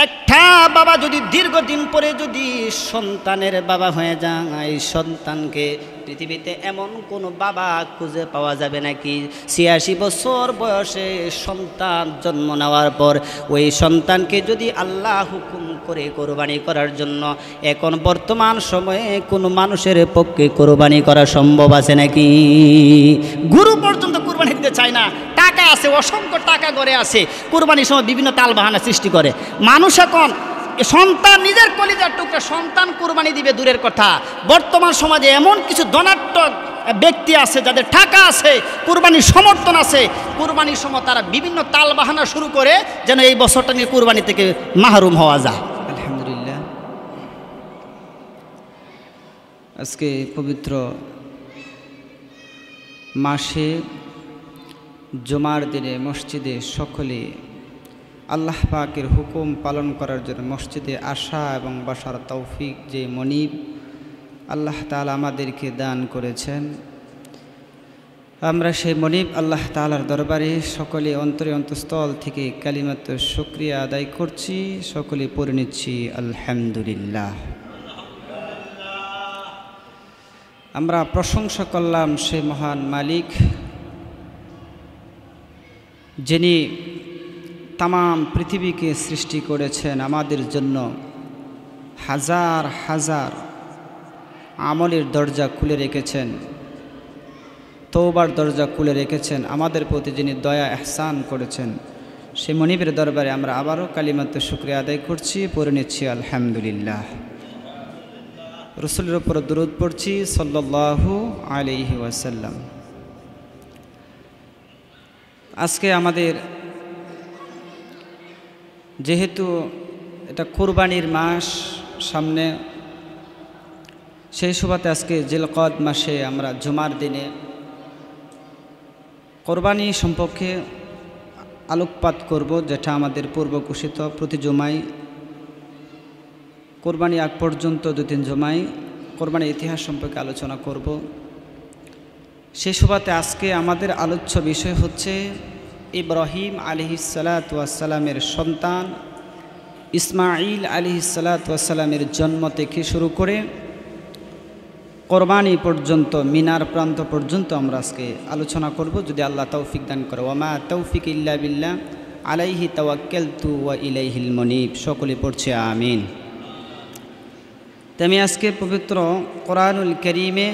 একটা বাবা যদি দীর্ঘদিন পরে যদি সন্তানের বাবা হয়ে যায়, এই সন্তানকে পৃথিবীতে এমন কোনো বাবা খুঁজে পাওয়া যাবে নাকি ৮৬ বছর বয়সে সন্তান জন্ম নেওয়ার পর ওই সন্তানকে যদি আল্লাহ হুকুম করে কোরবানি করার জন্য এখন বর্তমান সময়ে কোনো মানুষের পক্ষে কোরবানি করা সম্ভব আছে নাকি? গুরু পর্যন্ত কোরবানি দিতে চায় না। টাকা আছে, অসংখ্য টাকা ঘরে আছে, কোরবানির সময় বিভিন্ন তালবাহানা সৃষ্টি করে। মানুষ এখন সন্তান নিজের কলিজার টুকরা সন্তান কোরবানি দিবে দূরের কথা, বর্তমান সমাজে এমন কিছু ধনাঢ্য ব্যক্তি আছে যাদের টাকা আছে, কোরবানির সমর্থন আছে, কোরবানির সময় তারা বিভিন্ন তালবাহানা শুরু করে যেন এই বছরটা নিয়ে কোরবানি থেকে মাহরুম হওয়া যায়। আলহামদুলিল্লাহ, আজকে পবিত্র মাসে জুমার দিনে মসজিদে সকলে আল্লাহ পাকের হুকুম পালন করার জন্য মসজিদে আসা এবং বসার তৌফিক যে মনিব আল্লাহ তাআলা আমাদেরকে দান করেছেন, আমরা সেই মনিব আল্লাহ তাআলার দরবারে সকলে অন্তরে অন্তঃস্থল থেকে কালিমাত শুকরিয়া আদায় করছি, সকলে পড়ে নিচ্ছি আলহামদুলিল্লাহ। আমরা প্রশংসা করলাম সেই মহান মালিক যিনি তামাম পৃথিবীকে সৃষ্টি করেছেন, আমাদের জন্য হাজার হাজার আমলের দরজা খুলে রেখেছেন, তওবার দরজা খুলে রেখেছেন, আমাদের প্রতি যিনি দয়া এহসান করেছেন, সেই মনিবের দরবারে আমরা আবারও কালিমাত শুকরিয়া আদায় করছি, পড়ে নিচ্ছি আলহামদুলিল্লাহ। রাসূলের উপর দরুদ পড়ছি সাল্লাল্লাহু আলাইহি ওয়াসাল্লাম। আজকে আমাদের যেহেতু এটা কোরবানির মাস সামনে, সেই সুবাদে আজকে জিলকদ মাসে আমরা জুমার দিনে কোরবানি সম্পর্কে আলোকপাত করব, যেটা আমাদের পূর্বঘোষিত। প্রতি জুমায় কোরবানি আগ পর্যন্ত ২-৩ জুমায় কোরবানির ইতিহাস সম্পর্কে আলোচনা করব। সেই সুবাদে আজকে আমাদের আলোচ্য বিষয় হচ্ছে ইব্রাহিম আলাইহিসসালাতু ওয়াসসালামের সন্তান ইসমাঈল আলাইহিসসালাতু ওয়াসসালামের জন্ম থেকে শুরু করে কোরবানি পর্যন্ত, মিনার প্রান্ত পর্যন্ত আমরা আজকে আলোচনা করব, যদি আল্লাহ তৌফিক দান করে। ওয়া তৌফিক ইল্লা বিল্লাহ আলাইহি তাওয়াক্কালতু ওয়া ইলাইহিল মুনীব। সকলে পড়ছে আমিন। আমি আজকে পবিত্র কোরআনুল কারীমে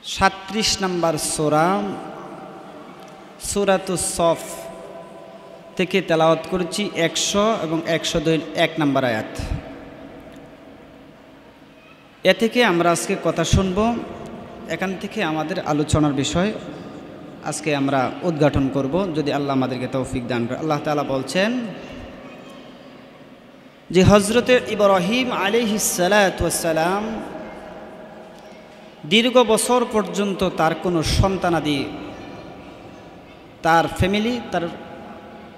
৩৭ নম্বর সূরা সূরাতুস সফ থেকে তেলাওয়াত করেছি ১০০ এবং ১০২ নম্বর আয়াত। এ থেকে আমরা আজকে কথা শুনব, এখান থেকে আমাদের আলোচনার বিষয় আজকে আমরা উদ্ঘাটন করব, যদি আল্লাহ আমাদেরকে তৌফিক দান করে। আল্লাহ তাআলা বলছেন যে হযরতে ইব্রাহিম আলাইহিসসালাতু ওয়াসসালাম দীর্ঘ বছর পর্যন্ত তার কোনো সন্তানাদি, তার ফ্যামিলি,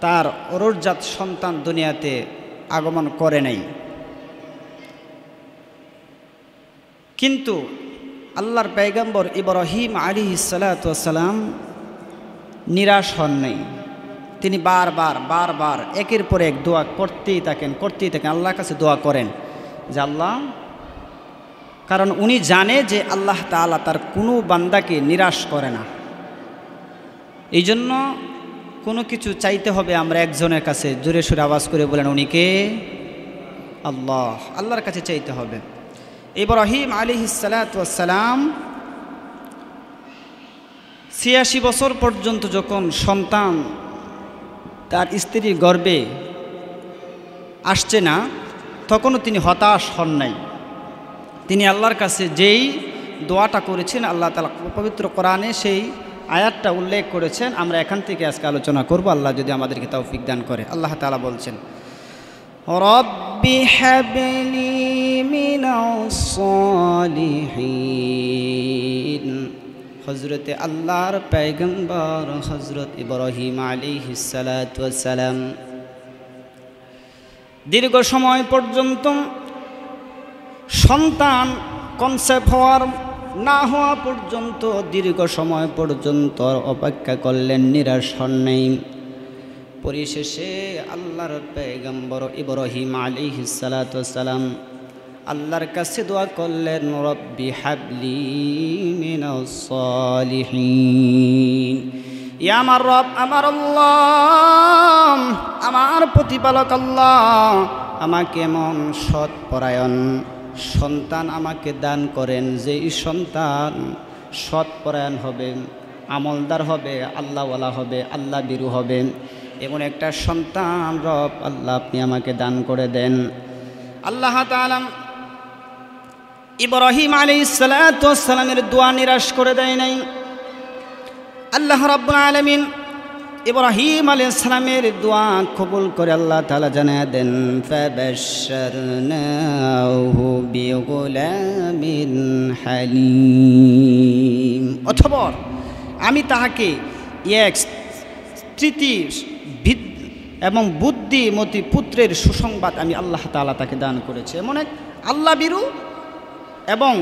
তার অরুজাত সন্তান দুনিয়াতে আগমন করে নাই। কিন্তু আল্লাহর পয়গম্বর ইব্রাহিম আলাইহিসসালাতু ওয়াসসালাম নিরাশ হন নাই। তিনি বারবার একের পর এক দোয়া করতেই থাকেন। আল্লাহর কাছে দোয়া করেন যে আল্লাহ, কারণ উনি জানে যে আল্লাহ তাআলা তার কোনো বান্দাকে নিরাশ করে না। এই জন্য কোনো কিছু চাইতে হবে আমরা একজনের কাছে, জোরে সোরে আওয়াজ করে বলেন উনি কে? আল্লাহ। আল্লাহর কাছে চাইতে হবে। ইব্রাহিম আলাইহিসসালাতু ওয়াসসালাম ৮৬ বছর পর্যন্ত যখন সন্তান তার স্ত্রীর গর্ভে আসছে না, তখনও তিনি হতাশ হন নাই। তিনি আল্লাহর কাছে যেই দোয়াটা করেছেন, আল্লাহ তাআলা পবিত্র কোরআনে সেই আয়াতটা উল্লেখ করেছেন। আমরা এখান থেকে আজকে আলোচনা করব, আল্লাহ যদি আমাদেরকে তৌফিক দান করে। আল্লাহ তাআলা বলছেন, রব্বি হাবলি মিনাস সালিহিন। হযরতে আল্লাহর পয়গম্বর হযরত ইব্রাহিম আলাইহিসসালাতু ওয়াসসালাম দীর্ঘ সময় পর্যন্ত সন্তান কনসেপ্ট হওয়ার না হওয়া পর্যন্ত দীর্ঘ সময় পর্যন্ত অপেক্ষা করলেন, নিরাশ হন নাই। পরিশেষে আল্লাহর পয়গম্বর ইব্রাহিম আলাইহিস সালাতু ওয়াস সালাম আল্লাহর কাছে দোয়া করলেন, রব্বি হাবলি মিনাস সালিহিন। ইয়া আমার রব, আমার আল্লাহ, আমার প্রতিপালক আল্লাহ, আমাকে এমন সৎপরায়ণ সন্তান আমাকে দান করেন, যে সন্তান সৎপরায়ণ হবে, আমলদার হবে, আল্লাহওয়ালা হবে, আল্লাহ বিরু হবে, এমন একটা সন্তান রব আল্লাহ আপনি আমাকে দান করে দেন। আল্লাহ তাআলা ইব্রাহিম আলাইহিস সালাতু ওয়াস সালামের দোয়া নিরাশ করে দেয় নাই। আল্লাহ রাব্বুল আলামিন ইব্রাহিম আলাইহিস সালামের দোয়া কবুল করে আল্লাহ তাআলা জানায় দেন, ফাবাশশারনাহু বিগুলামিন হালিম। অথবা আমি তাহাকে এক স্মৃতি এবং বুদ্ধিমতী পুত্রের সুসংবাদ আমি আল্লাহ তাআলা তাকে দান করেছে। এমন এক আল্লাহ বিরু এবং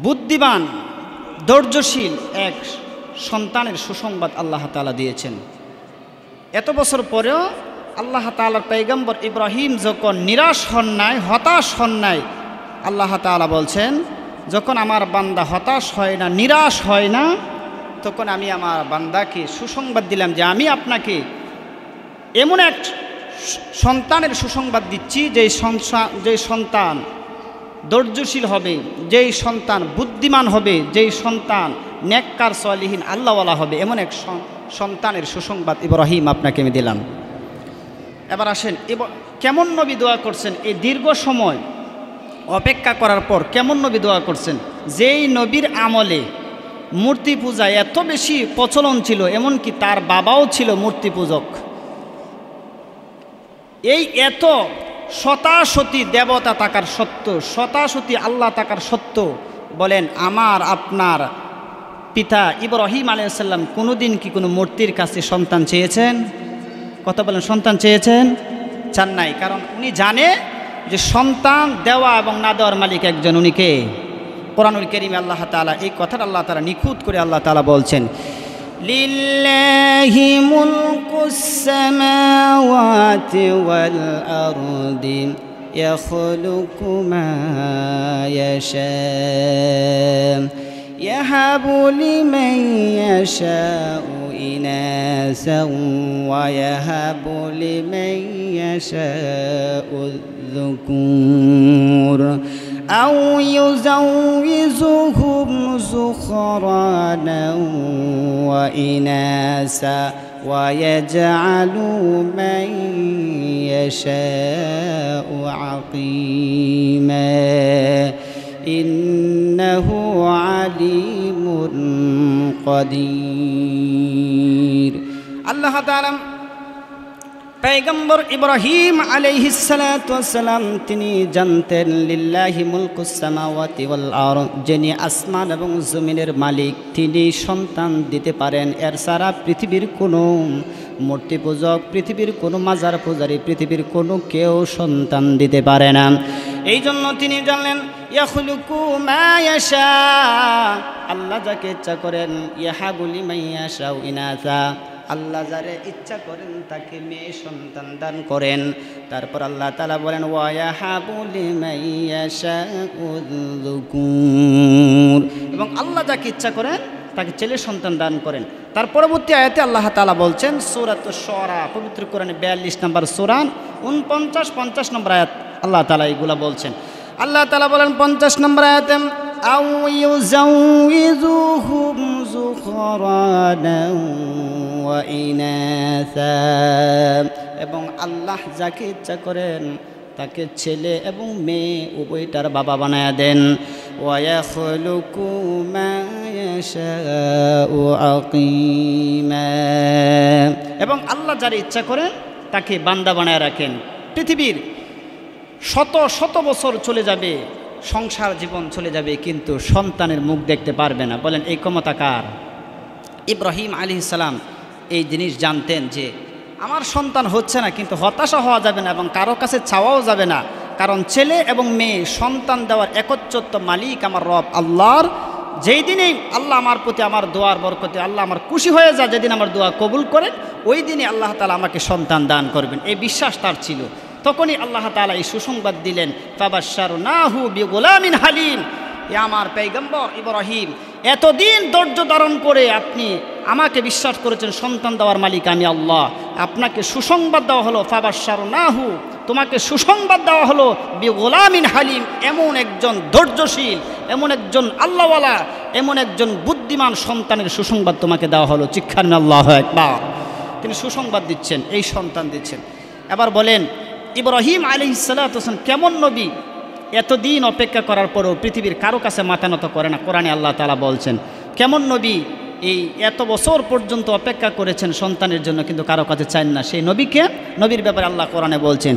বুদ্ধিমান ধৈর্যশীল এক সন্তানের সুসংবাদ আল্লাহ তাআলা দিয়েছেন। এত বছর পরেও আল্লাহ তাআলার পয়গম্বর ইব্রাহিম যখন নিরাশ হন নাই, হতাশ হন নাই, আল্লাহ তাআলা বলছেন, যখন আমার বান্দা হতাশ হয় না, নিরাশ হয় না, তখন আমি আমার বান্দাকে সুসংবাদ দিলাম যে আমি আপনাকে এমন এক সন্তানের সুসংবাদ দিচ্ছি যেই সন্তান ধৈর্যশীল হবে, যেই সন্তান বুদ্ধিমান হবে, যেই সন্তান নেককার সালিহিন আল্লাহওয়ালা হবে, এমন এক সন্তানের সুসংবাদ ইব্রাহিম আপনাকে আমি দিলাম। এবার আসেন, কেমন নবী দোয়া করছেন? এই দীর্ঘ সময় অপেক্ষা করার পর কেমন নবী দোয়া করছেন? যেই নবীর আমলে মূর্তি পূজা এত বেশি প্রচলন ছিল, এমনকি তার বাবাও ছিল মূর্তি পূজক। এই এত শতাশতী দেবতা থাকার সত্য, শতাশতী আল্লাহ থাকার সত্য, বলেন আমার আপনার পিতা ইব্রাহিম আলাইহিস সালাম কোনোদিন কি কোনো মূর্তির কাছে সন্তান চেয়েছেন? কথা বলেন, সন্তান চেয়েছেন? চান নাই। কারণ উনি জানে যে সন্তান দেওয়া এবং না দেওয়ার মালিক একজন, উনি কে? কোরআনুল কারীমে আল্লাহ তাআলা এই কথাটা আল্লাহ তাআলা নিখুঁত করে আল্লাহ তাআলা বলছেন, লিল্লাহি মুলকুস সামাওয়াতি ওয়াল আরদি ইয়াখলুকু মা ইয়াশা ইয়াহাবু লিমান ইয়াশাউ ইনাসান ওয়া ইয়াহাবু লিমান ইয়াশাউ যুকুর أو يزوجهم ذكرانا وإناثا ويجعل من يشاء عقيما إنه عليم قدير। الله تعالى পয়গম্বর ইব্রাহিম আলাইহিস সালাতু ওয়াস সালাম তিনি জানতেন, লিল্লাহি মুলকুস সামাওয়াতি ওয়াল আরদ, যিনি আসমান এবং জমিনের মালিক, তিনি সন্তান দিতে পারেন। এর ছাড়া পৃথিবীর কোনো মূর্তি পূজক, পৃথিবীর কোনো মাজার পূজারী, পৃথিবীর কোনো কেউ সন্তান দিতে পারে না। এই জন্য তিনি জানলেন, ইয়াখলুকু মা ইয়াশা, আল্লাহ যাকে ইচ্ছা করেন, ইয়াহাবু লিমান ইয়াশাউ ইনাসা, আল্লাহ যারে ইচ্ছা করেন তাকে মেয়ে সন্তান দান করেন। তারপর আল্লাহ তাআলা বলেন, ওয়া ইয়াহাবু লিমান ইয়াশাউ যুকুর, এবং আল্লাহ যাকে ইচ্ছা করেন তাকে ছেলে সন্তান দান করেন। তার পরবর্তী আয়াতে আল্লাহ তাআলা বলছেন, সূরাতুশ শুআরা, পবিত্র কোরআনে 42 নম্বর সূরা 49-50 নম্বর আয়াত আল্লাহ তাআলা এগুলা বলছেন। আল্লাহ তাআলা বলেন 50 নম্বর আয়াতে, আও ইউযাউযুহুম যুখরানা ওয়া ইনাসা, এবং আল্লাহ যাকে ইচ্ছা করেন তাকে ছেলে এবং মেয়ে উভয়টার বাবা বানায়া দেন। ওয়া ইয়াখলুকু মা ইয়াশাউ আকিমা, এবং আল্লাহ যার ইচ্ছা করেন তাকে বান্দা বানায় রাখেন। পৃথিবীর শত শত বছর চলে যাবে, সংসার জীবন চলে যাবে, কিন্তু সন্তানের মুখ দেখতে পারবে না। বলেন এই ক্ষমতা কার? ইব্রাহিম আলাইহিস সালাম এই জিনিস জানতেন যে আমার সন্তান হচ্ছে না, কিন্তু হতাশা হওয়া যাবে না এবং কারো কাছে চাওয়াও যাবে না। কারণ ছেলে এবং মেয়ে সন্তান দেওয়ার একচ্ছত্ব মালিক আমার রব আল্লাহর। যেই দিনেই আল্লাহ আমার প্রতি আমার দোয়ার বরকতে আল্লাহ আমার খুশি হয়ে যায়, যেদিন আমার দোয়া কবুল করেন ওই দিনে আল্লাহ তাআলা আমাকে সন্তান দান করবেন, এই বিশ্বাস তার ছিল। তখনই আল্লাহ তাআলা এই সুসংবাদ দিলেন, ফাবাশশারনাহু বিগুলামিন হালিম। এ আমার পয়গম্বর ইব্রাহিম, এতদিন ধৈর্য ধারণ করে আপনি আমাকে বিশ্বাস করেছেন, সন্তান দেওয়ার মালিক আমি আল্লাহ। আপনাকে সুসংবাদ দেওয়া হলো, ফাবাশশারনাহু, তোমাকে সুসংবাদ দেওয়া হলো বিগুলামিন হালিম, এমন একজন ধৈর্যশীল, এমন একজন আল্লাহওয়ালা, এমন একজন বুদ্ধিমান সন্তানের সুসংবাদ তোমাকে দেওয়া হলো। চিৎকার আল্লাহু আকবার। তিনি সুসংবাদ দিচ্ছেন, এই সন্তান দিচ্ছেন। এবার বলেন ইব্রাহিম আলাইহিস সালাতু ওয়াস সালাম কেমন নবী, এতদিন অপেক্ষা করার পরেও পৃথিবীর কারো কাছে মাথা নত করে না। কোরআনে আল্লাহ তাআলা বলছেন কেমন নবী, এই এত বছর পর্যন্ত অপেক্ষা করেছেন সন্তানের জন্য, কিন্তু কারো কাছে চান না। সেই নবীকে, নবীর ব্যাপারে আল্লাহ কোরআনে বলছেন,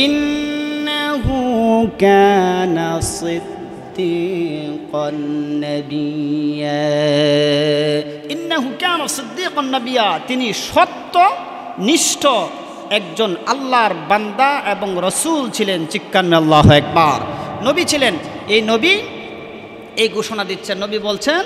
ইন্নাহু কানা সিদ্দীকান নাবিয়্যা, ইন্নাহু কানা সিদ্দীকান নাবিয়্যা, তিনি সত্যনিষ্ঠ একজন আল্লাহর বান্দা এবং রসুল ছিলেন। চিৎকার আল্লাহু আকবার। নবী ছিলেন। এই নবী এই ঘোষণা দিচ্ছেন, নবী বলছেন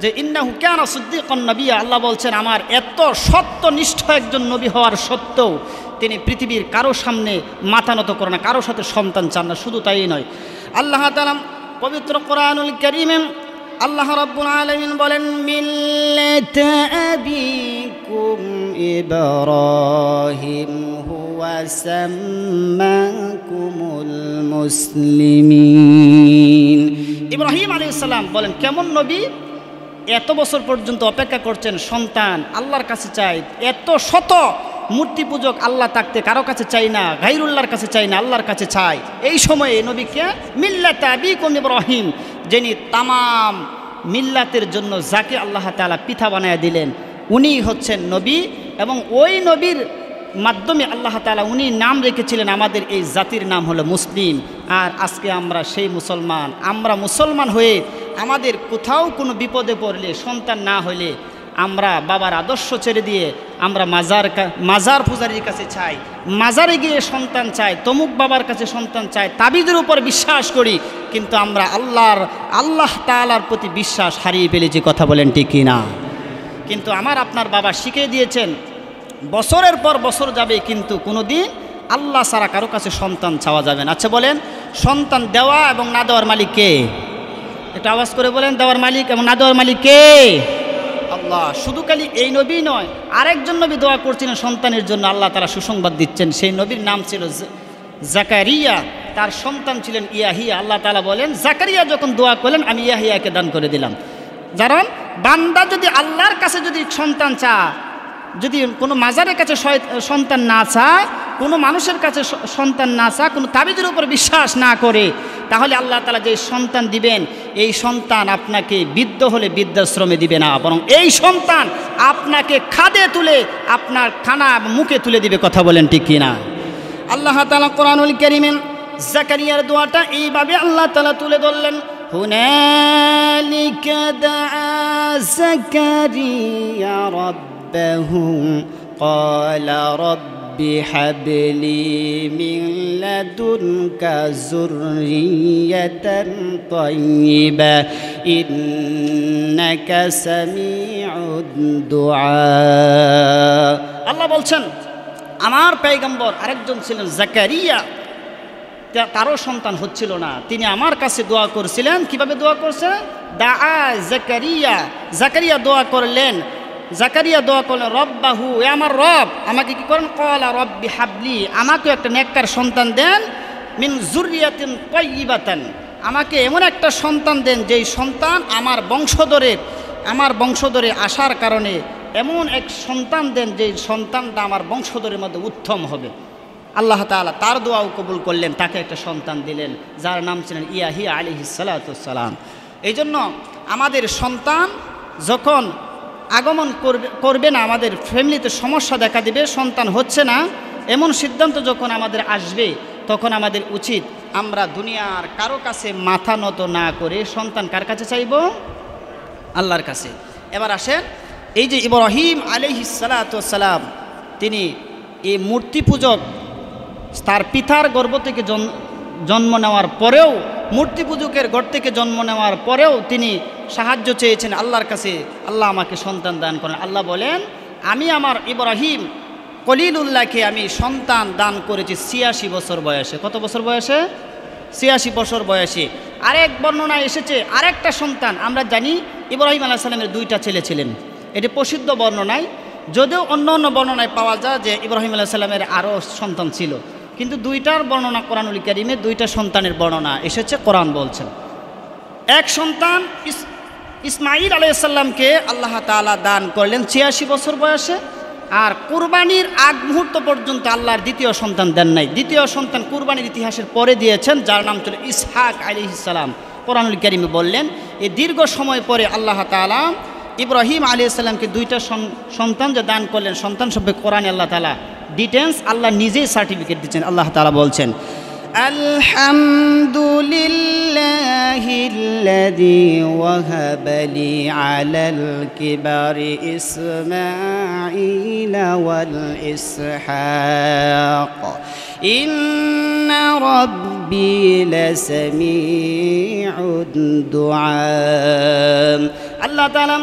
যে ইন্নাহু কানা সিদ্দীকান নাবিয়্যা, আল্লাহ বলছেন আমার এত সত্যনিষ্ঠ একজন নবী হওয়ার সত্ত্বেও তিনি পৃথিবীর কারো সামনে মাথা নত করেন না, কারো সাথে সন্তান চান না। শুধু তাই নয়, আল্লাহ তাআলা পবিত্র কোরআনুল কারীমে আল্লাহ রাব্বুল আলামিন বলেন, মিল্লাতা আবিকুম ইব্রাহিম হুয়া সাম্মাকুমুল মুসলিমিন। ইব্রাহিম আলাইহিস সালাম বলেন কেমন নবী, এত বছর পর্যন্ত অপেক্ষা করছেন, সন্তান আল্লাহর কাছে চাই, এত শত মূর্তি পূজক আল্লাহ থাকতে কারো কাছে চাই না, গায়রুল্লাহর কাছে চাই না, আল্লাহর কাছে চাই। এই সময়ে নবীকে মিল্লাতা আবিকুম ইব্রাহিম, যিনি তামাম মিল্লাতের জন্য যাকে আল্লাহ তাআলা পিতা বানায় দিলেন উনি হচ্ছেন নবী, এবং ওই নবীর মাধ্যমে আল্লাহ তাআলা উনি নাম রেখেছিলেন, আমাদের এই জাতির নাম হলো মুসলিম। আর আজকে আমরা সেই মুসলমান। আমরা মুসলমান হয়ে আমাদের কোথাও কোনো বিপদে পড়লে, সন্তান না হলে আমরা বাবার আদর্শ ছেড়ে দিয়ে আমরা মাজার পূজারীর কাছে চাই, মাজারে গিয়ে সন্তান চাই, তমুক বাবার কাছে সন্তান চাই, তাবিজের উপর বিশ্বাস করি, কিন্তু আমরা আল্লাহ তাআলার প্রতি বিশ্বাস হারিয়ে ফেলেছি। কথা বলেন ঠিক কি না? কিন্তু আমার আপনার বাবা শিখিয়ে দিয়েছেন, বছরের পর বছর যাবে কিন্তু কোনো দিন আল্লাহ ছাড়া কারো কাছে সন্তান চাওয়া যাবে না। আচ্ছা বলেন, সন্তান দেওয়া এবং না দেওয়ার মালিক কে? একটু আওয়াজ করে বলেন, দেওয়ার মালিক এবং না দেওয়ার মালিক কে? আল্লাহ। শুধু খালি এই নবী নয়, আরেকজন নবী দোয়া করছিলেন সন্তানের জন্য, আল্লাহ তাআলা সুসংবাদ দিচ্ছেন। সেই নবীর নাম ছিল জাকারিয়া, তার সন্তান ছিলেন ইয়াহিয়া। আল্লাহ তাআলা বলেন জাকারিয়া যখন দোয়া করলেন আমি ইয়াহিয়াকে দান করে দিলাম। কারণ বান্দা যদি আল্লাহর কাছে যদি সন্তান চায়, যদি কোনো মাজারের কাছে সন্তান না চায়, কোনো মানুষের কাছে সন্তান না চায়, কোনো তাবিজের উপর বিশ্বাস না করে, তাহলে আল্লাহ তাআলা যে সন্তান দিবেন এই সন্তান আপনাকে বৃদ্ধ হলে বৃদ্ধাশ্রমে দিবে না, বরং এই সন্তান আপনাকে খাদে তুলে আপনার খানা মুখে তুলে দিবে। কথা বলেন ঠিক কিনা? আল্লাহ তাআলা কোরআনুল কারীমে জাকারিয়ার দোয়াটা এইভাবে আল্লাহ তাআলা তুলে ধরলেন, হুনালিকা দাআ জাকারিয়া রাব্বাহু ক্বালা রাব্বি হাবলি মিন লাদুনকা যুররিয়াতান তাইয়্যিবা ইন্নাকা সামিউদ দুআ। আল্লাহ বলছেন আমার পয়গম্বর আরেকজন ছিলেন জাকারিয়া, তারও সন্তান হচ্ছিল না, তিনি আমার কাছে দোয়া করছিলেন। কিভাবে দোয়া করছেন? দাআ জাকারিয়া, জাকারিয়া দোয়া করলেন, জাকারিয়া দোয়া করলেন রব্বাহু, এ আমার রব আমাকে কি করেন, ক্বালা রাব্বি হাবলি, আমাকে একটা নেককার সন্তান দেন, মিন যুররিয়াতিন তাইয়্যিবাতান, আমাকে এমন একটা সন্তান দেন যেই সন্তান আমার বংশধরে আসার কারণে এমন এক সন্তান দেন যেই সন্তানটা আমার বংশধরের মধ্যে উত্তম হবে। আল্লাহ তাআলা তার দোয়াও কবুল করলেন, তাকে একটা সন্তান দিলেন যার নাম ছিলেন ইয়াহিয়া আলাইহিস সালাতু ওয়াস সালাম। এই জন্য আমাদের সন্তান যখন আগমন করবে না, আমাদের ফ্যামিলিতে সমস্যা দেখা দিবে, সন্তান হচ্ছে না, এমন সিদ্ধান্ত যখন আমাদের আসবে, তখন আমাদের উচিত আমরা দুনিয়ার কারো কাছে মাথা নত না করে সন্তান কার কাছে চাইব? আল্লাহর কাছে। এবার আসেন, এই যে ইব্রাহিম আলাইহিস সালাতু ওয়াস সালাম, তিনি এই মূর্তি পূজক তার পিতার গর্ভ থেকে জন্ম নেওয়ার পরেও, মূর্তি পূজকের ঘর থেকে জন্ম নেওয়ার পরেও তিনি সাহায্য চেয়েছেন আল্লাহর কাছে, আল্লাহ আমাকে সন্তান দান করেন। আল্লাহ বলেন, আমি আমার ইব্রাহিম কলিলুল্লাহকে আমি সন্তান দান করেছি 86 বছর বয়সে। কত বছর বয়সে? 86 বছর বয়সে। আরেক বর্ণনায় এসেছে আরেকটা সন্তান। আমরা জানি ইব্রাহিম আলাইহিস সালামের 2টা ছেলে ছিলেন, এটি প্রসিদ্ধ বর্ণনায়। যদিও অন্য অন্য বর্ণনায় পাওয়া যায় যে ইব্রাহিম আলাইহিস সালামের আরও সন্তান ছিল, কিন্তু 2টার বর্ণনা কোরআনুল কারীমে 2টা সন্তানের বর্ণনা এসেছে। কোরআন বলছেন এক সন্তান ইসমাঈল আলাইহিস সালামকে আল্লাহ তাআলা দান করলেন 86 বছর বয়সে। আর কুরবানির আগ মুহূর্ত পর্যন্ত আল্লাহর দ্বিতীয় সন্তান দেন নাই। দ্বিতীয় সন্তান কুরবানির ইতিহাসের পরে দিয়েছেন, যার নাম ছিল ইসহাক আলাইহিস সালাম। কোরআনুল কারীমে বললেন এই দীর্ঘ সময় পরে আল্লাহ তাআলা ইব্রাহিম আলাইহিস সালামকে 2টা সন্তান যে দান করলেন, সন্তান সম্পর্কে কোরআনে আল্লাহ তাআলা ডিটেলস আল্লাহ নিজেই সার্টিফিকেট দিচ্ছেন। আল্লাহ তাআলা বলছেন, আলহামদুলিল্লাহিল্লাযী ওয়াহাবা লি আলাল কিবারি ইসমাঈলা ওয়াল ইসহাক ইন্না রাব্বি লাসামিউদ দুআ। আল্লাহ তাআলা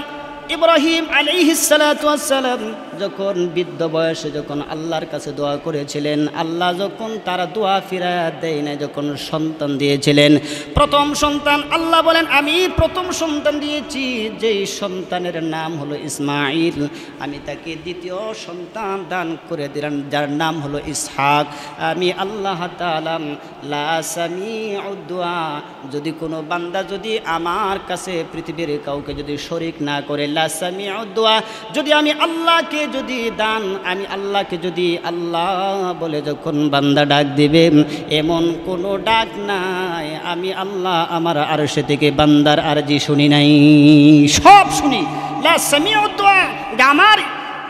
ইব্রাহিম আলাইহিস সালাতু ওয়াস সালাম যখন বৃদ্ধ বয়সে যখন আল্লাহর কাছে দোয়া করেছিলেন, আল্লাহ যখন তারা দোয়া ফিরাত দেয় না, যখন সন্তান দিয়েছিলেন প্রথম সন্তান, আল্লাহ বলেন আমি প্রথম সন্তান দিয়েছি যেই সন্তানের নাম হলো ইসমাঈল, আমি তাকে দ্বিতীয় সন্তান দান করে দিলাম যার নাম হলো ইসহাক। আমি আল্লাহ তাআলা লা সামিউদ দুআ, যদি কোনো বান্দা যদি আমার কাছে পৃথিবীর কাউকে যদি শরীক না করে, লা সামিউদ দুআ, যদি আমি আল্লাহকে যদি দান, আমি আল্লাহকে যদি আল্লাহ বলে যখন বান্দা ডাক দিবে, এমন কোনো ডাক নাই আমি আল্লাহ আমার আরশ থেকে বান্দার আরজি শুনি নাই, সব শুনি। লা সামিউদ দুআ, আমার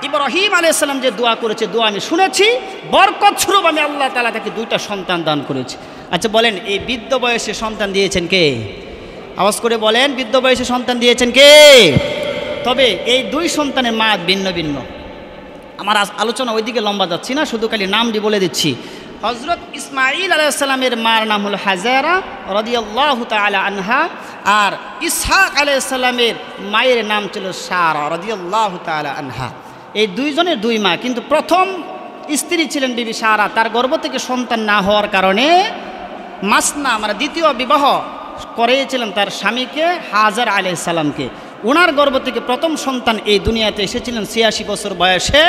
ইব্রাহিম আলাইহিস সালাম যে দোয়া করেছে, দোয়া আমি শুনেছি, বরকত স্বরূপ আমি আল্লাহ তাআলা তাকে 2টা সন্তান দান করেছি। আচ্ছা বলেন এই বৃদ্ধ বয়সে সন্তান দিয়েছেন কে? আওয়াজ করে বলেন, বৃদ্ধ বয়সে সন্তান দিয়েছেন কে? তবে এই 2 সন্তানের মা ভিন্ন ভিন্ন। আমার আলোচনা ওইদিকে লম্বা যাচ্ছি না, শুধু খালি নামটি বলে দিচ্ছি। হযরত ইসমাঈল আলাইহিস সালামের মার নাম হলো হাজারা রাদিয়াল্লাহু তাআলা আনহা, আর ইসহাক আলাইহিস সালামের মায়ের নাম ছিল সারা রাদিয়াল্লাহু তাআলা আনহা। এই 2 জনের 2 মা, কিন্তু প্রথম স্ত্রী ছিলেন বিবি সারা, তার গর্ভ থেকে সন্তান না হওয়ার কারণে মাসনা মানে দ্বিতীয় বিবাহ করেছিলেন তার স্বামীকে, হাজার আলাইহিস সালামকে। ওনার গর্ভ থেকে প্রথম সন্তান এই দুনিয়াতে এসেছিলেন 86 বছর বয়সে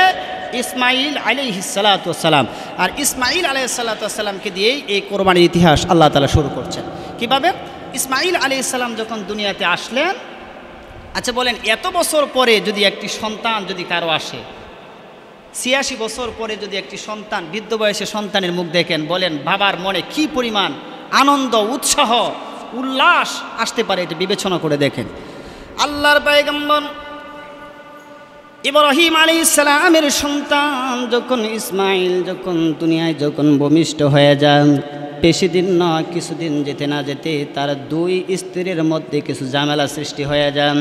ইসমাঈল আলাইহিস সালাতু ওয়াস সালাম। আর ইসমাঈল আলাইহিস সালাতু ওয়াস সালামকে দিয়েই এই কোরবানির ইতিহাস আল্লাহ তাআলা শুরু করছেন। কিভাবে? ইসমাঈল আলাইহিস সালাম যখন দুনিয়াতে আসলেন, আচ্ছা বলেন এত বছর পরে যদি একটি সন্তান যদি কারো আসে, 86 বছর পরে যদি একটি সন্তান, বৃদ্ধ বয়সে সন্তানের মুখ দেখেন, বলেন বাবার মনে কি পরিমাণ আনন্দ, উৎসাহ, উল্লাস আসতে পারে, এটা বিবেচনা করে দেখেন। আল্লাহর পয়গম্বর ইব্রাহিম আলাইহিস সালামের সন্তান যখন ইসমাঈল যখন দুনিয়ায় যখন ভূমিষ্ঠ হয়ে যান, বেশি দিন নয়, কিছুদিন যেতে না যেতে তার 2 স্ত্রীর মধ্যে কিছু ঝামেলা সৃষ্টি হয়ে যান।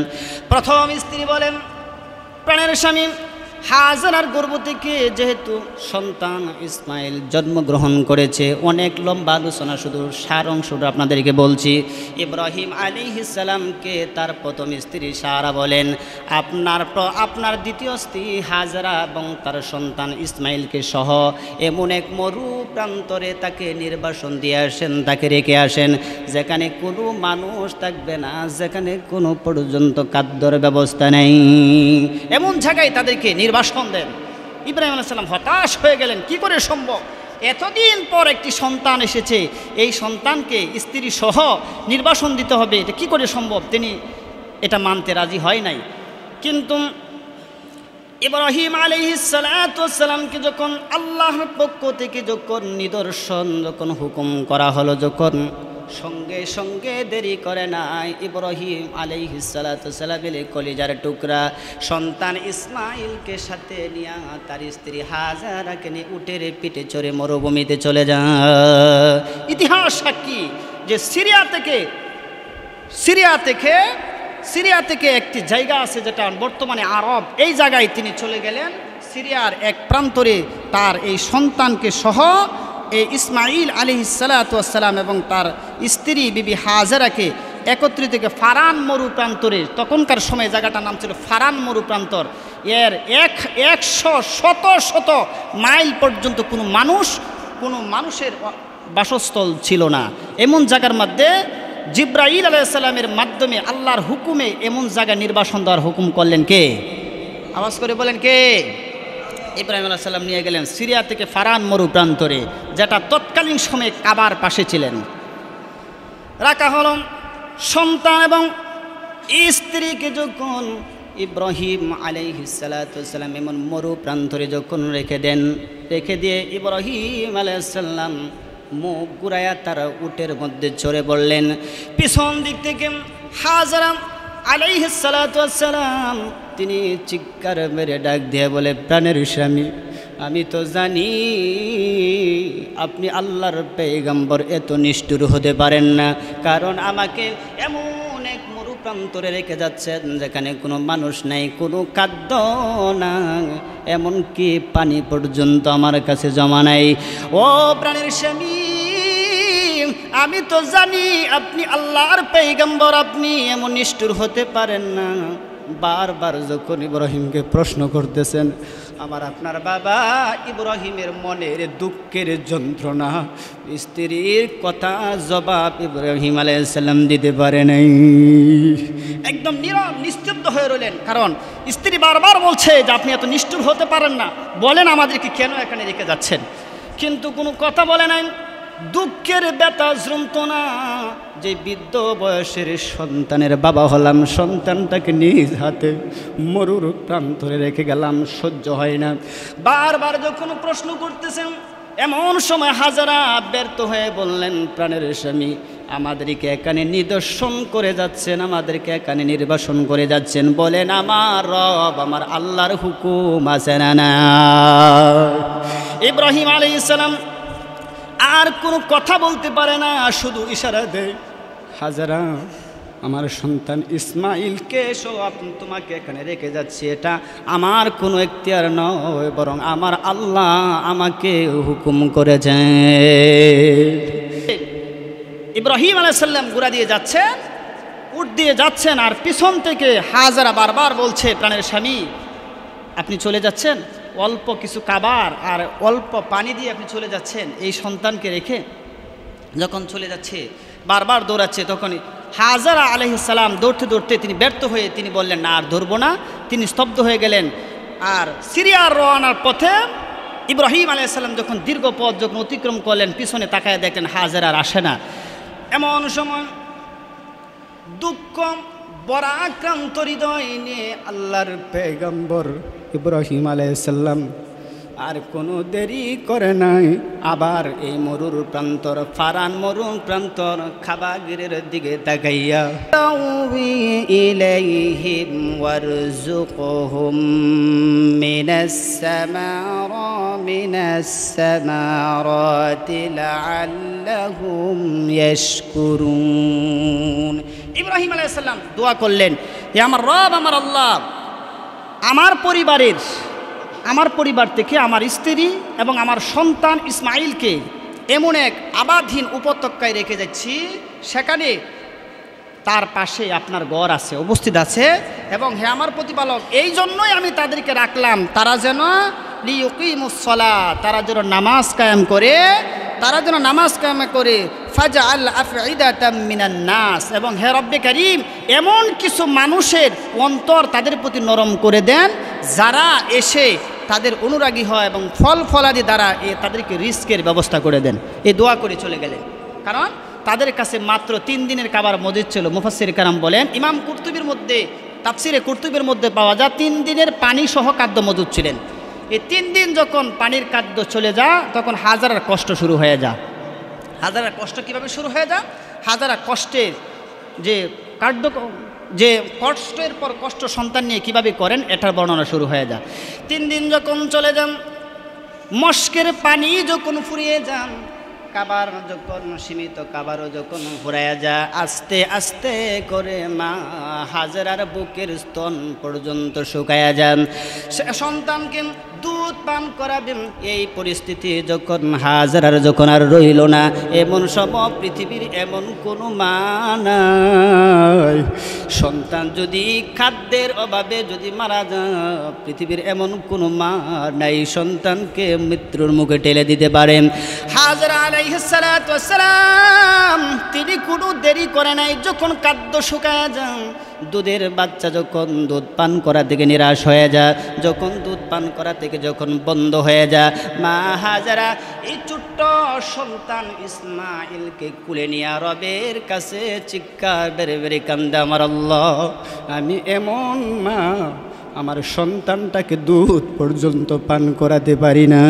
প্রথম স্ত্রী বলেন, প্রাণের স্বামী হাজারার গর্ভ থেকে যেহেতু সন্তান ইসমাঈল জন্মগ্রহণ করেছে, অনেক লম্বা আলোচনা, শুধু সার অংশটা আপনাদেরকে বলছি। ইব্রাহিম আলাইহিস সালামকে তার প্রথম স্ত্রী সারা বলেন, আপনার দ্বিতীয় স্ত্রী হাজারা এবং তার সন্তান ইসমাঈলকে সহ এমন এক মরু প্রান্তরে তাকে নির্বাসন দিয়ে আসেন, তাকে রেখে আসেন, যেখানে কোনো মানুষ থাকবে না, যেখানে কোনো পর্যন্ত খাদ্যর ব্যবস্থা নেই, এমন জায়গায় তাদেরকে নির্বাসন দেন। ইব্রাহিম আলাইহিস সালাম হতাশ হয়ে গেলেন, কি করে সম্ভব, এতদিন পর একটি সন্তান এসেছে, এই সন্তানকে স্ত্রী সহ নির্বাসন দিতে হবে, এটা কি করে সম্ভব? তিনি এটা মানতে রাজি হয় নাই। কিন্তু ইব্রাহিম আলাইহিস সালাতু ওয়াস সালামকে যখন আল্লাহর পক্ষ থেকে যখন নিদর্শন যখন হুকুম করা হলো, যখন সঙ্গে সঙ্গে দেরি করে নাই, ইব্রাহিম আলাইহিস সালাতু ওয়াস সালামের কলিজার টুকরা সন্তান ইসমাঈলকে সাথে নিয়ে তার স্ত্রী হাজারাকে নিয়ে উটের পিঠে চড়ে মরুভূমিতে চলে যায়। ইতিহাস সাক্ষী যে সিরিয়া থেকে একটি জায়গা আছে যেটা বর্তমানে আরব, এই জায়গায় তিনি চলে গেলেন। সিরিয়ার এক প্রান্তরে তার এই সন্তানকে সহ এই ইসমাইল আলাইহিসসালাম এবং তার স্ত্রী বিবি হাজেরাকে একত্রিত থেকে ফারান মরু প্রান্তরে, তখনকার সময় জায়গাটার নাম ছিল ফারান মরু প্রান্তর, এর 100 মাইল পর্যন্ত কোনো মানুষের বাসস্থল ছিল না। এমন জায়গার মধ্যে জিব্রাইল আলাইহিস সালামের মাধ্যমে আল্লাহর হুকুমে এমন জায়গা নির্বাসন দেওয়ার হুকুম করলেন কে? আওয়াজ করে বলেন কে? ইব্রাহিম আলাইহিস সালাম নিয়ে গেলেন সিরিয়া থেকে ফারান মরু প্রান্তরে, যেটা তৎকালীন সময়ে কাবার পাশে ছিলেন। রাখা হল সন্তান এবং স্ত্রীকে যখন ইব্রাহিম আলাইহিসসালাম এমন মরু প্রান্তরে যখন রেখে দিয়ে ইব্রাহিম আলাইহিস সালাম মুখ ঘুরাইয়া তারা উটের মধ্যে চড়ে বললেন। পিছন দিক থেকে হাজেরা আলাইহিসসালাম তিনি চিৎকার মেরে ডাক দিয়ে বলে, প্রাণের স্বামী, আমি তো জানি আপনি আল্লাহর পয়গম্বর এত নিষ্ঠুর হতে পারেন না, কারণ আমাকে এমন এক মরু প্রান্তরে রেখে যাচ্ছেন যেখানে কোনো মানুষ নাই, কোনো খাদ্য না, এমনকি পানি পর্যন্ত আমার কাছে জমা নাই। ও প্রাণের স্বামী, আমি তো জানি আপনি আল্লাহর পয়গম্বর, আপনি এমন নিষ্ঠুর হতে পারেন না। বারবার যখন ইব্রাহিমকে প্রশ্ন করতেছেন, আমার আপনার বাবা ইব্রাহিমের মনের দুঃখের যন্ত্রণা, স্ত্রীর কথা জবাব ইব্রাহিম আলাইহিস সালাম দিতে পারে নাই। একদম নীরব নিস্তব্ধ হয়ে রইলেন, কারণ স্ত্রী বারবার বলছে যে আপনি এত নিষ্ঠুর হতে পারেন না, বলেন আমাদেরকে কেন এখানে রেখে যাচ্ছেন, কিন্তু কোনো কথা বলে নাই। দুঃখের ব্যথা যন্ত্রণা, যে বৃদ্ধ বয়সের সন্তানের বাবা হলাম, সন্তানটাকে নিজ হাতে মরুর প্রান্তরে রেখে গেলাম, সহ্য হয় না। বারবার যখন প্রশ্ন করতেছেন, এমন সময় হাজেরা ব্যর্থ হয়ে বললেন, প্রাণের স্বামী, আমাদেরকে এখানে নিদর্শন করে যাচ্ছেন, আমাদেরকে এখানে নির্বাসন করে যাচ্ছেন, বলেন আমার রব, আমার আল্লাহর হুকুম আছে না? ইব্রাহিম আলাইহিস সালাম আর কোনো কথা বলতে পারে না, শুধু ইশারা দেয়, হাজেরা, আমার সন্তান ইসমাইলকে তোমাকে এখানে রেখে যাচ্ছি, এটা আমার কোনো এখতিয়ার নয়, বরং আমার আল্লাহ আমাকে হুকুম করেছে। ইব্রাহিম আলাইহিস সালাম ঘোড়া দিয়ে যাচ্ছেন, উট দিয়ে যাচ্ছেন, আর পিছন থেকে হাজেরা বারবার বলছে, প্রাণের স্বামী, আপনি চলে যাচ্ছেন, অল্প কিছু খাবার আর অল্প পানি দিয়ে আপনি চলে যাচ্ছেন এই সন্তানকে রেখে। যখন চলে যাচ্ছে, বারবার দৌড়াচ্ছে, তখন হাজেরা আলাইহিস সালাম দৌড়তে দৌড়তে তিনি ব্যর্থ হয়ে তিনি বললেন, না আর ধরবো না, তিনি স্তব্ধ হয়ে গেলেন। আর সিরিয়ার রওনার পথে ইব্রাহিম আলাইহিস সালাম যখন দীর্ঘ পথ যখন অতিক্রম করলেন, পিছনে তাকায় দেখলেন হাজেরা আর আসে না। এমন সময় দুঃখ বরাক্রান্ত হৃদয় নিয়ে আল্লাহর পয়গম্বর ইব্রাহিম আলাইহিস সালাম আর কোনো দেরি করে নাই, আবার এই মরুর প্রান্তর, ফারান মরুর প্রান্তর খাবাগিরের দিকে তাকাইয়া, ইলাইহিম ওয়ারযুকহুম মিনাস সামারাতি লাআল্লাহুম ইয়াশকুরুন। ইব্রাহিম আলাইহিস সালাম দোয়া করলেন, হে আমার রব, আমার আল্লাহ, আমার পরিবার থেকে আমার স্ত্রী এবং আমার সন্তান ইসমাইলকে এমন এক আবাদহীন উপত্যকায় রেখে যাচ্ছি, সেখানে তার পাশে আপনার ঘর আছে, উপস্থিত আছে, এবং হে আমার প্রতিপালক, এই জন্যই আমি তাদেরকে রাখলাম, তারা যেন লিয়ুকিমুস সালাত, তারা যেন নামাজ কায়েম করে, ফাজআল আফইদাতাম মিনান নাস, এবং হে রব্বে কারীম, এমন কিছু মানুষের অন্তর তাদের প্রতি নরম করে দেন, যারা এসে তাদের অনুরাগী হয় এবং ফল ফলাদি দ্বারা তাদেরকে রিস্কের ব্যবস্থা করে দেন। এই দোয়া করে চলে গেলেন, কারণ তাদের কাছে মাত্র 3 দিনের খাবার মজুদ ছিল। মুফাসসির কারাম বলেন, ইমাম কুরতুবীর মধ্যে, তাফসিরে কুরতুবীর মধ্যে পাওয়া যায় 3 দিনের পানি সহ খাদ্য মজুদ ছিলেন। এই 3 দিন যখন পানির খাদ্য চলে যায়, তখন হাজারার কষ্ট শুরু হয়ে যায়। হাজারার কষ্ট কীভাবে শুরু হয়ে যায়? হাজারা কষ্টের যে কষ্টের পর কষ্ট সন্তান নিয়ে কীভাবে করেন, এটার বর্ণনা শুরু হয়ে যায়। 3 দিন যখন চলে যান, মস্কের পানি যখন ফুরিয়ে যান, খাবার যখন সীমিত খাবারও যখন ফুরাইয়া যায়, আস্তে আস্তে করে মা হাজেরার বুকের স্তন পর্যন্ত শুকাইয়া যান। সন্তানকে দুধ পান করাবেন। এই পরিস্থিতি যখন হাজারার যখন আর রইল না, এমন সব পৃথিবীর এমন কোনো মা নাই, সন্তান যদি খাদ্যের অভাবে যদি মারা যায়, পৃথিবীর এমন কোনো মা নাই সন্তানকে মৃত্যুর মুখে ঠেলে দিতে পারেন। হাজরা আলাইহিস সালাতু ওয়াস সালাম তিনি কোনো দেরি করে নাই, যখন খাদ্য শুকায় যায়, দুধের বাচ্চা যখন দুধ পান করা থেকে নিরাশ হয়ে যায়, যখন দুধ পান করা থেকে যখন বন্ধ হয়ে যায়, মা হাজারা এই ছোট্ট সন্তান ইসমাইলকে কুলে নিয়ে রবের কাছে চিৎকার বেড়ে বেড়ে কান্দে, আমার আল্লাহ আমি এমন মা আমার সন্তানটাকে দুধ পর্যন্ত পান করাতে পারি না।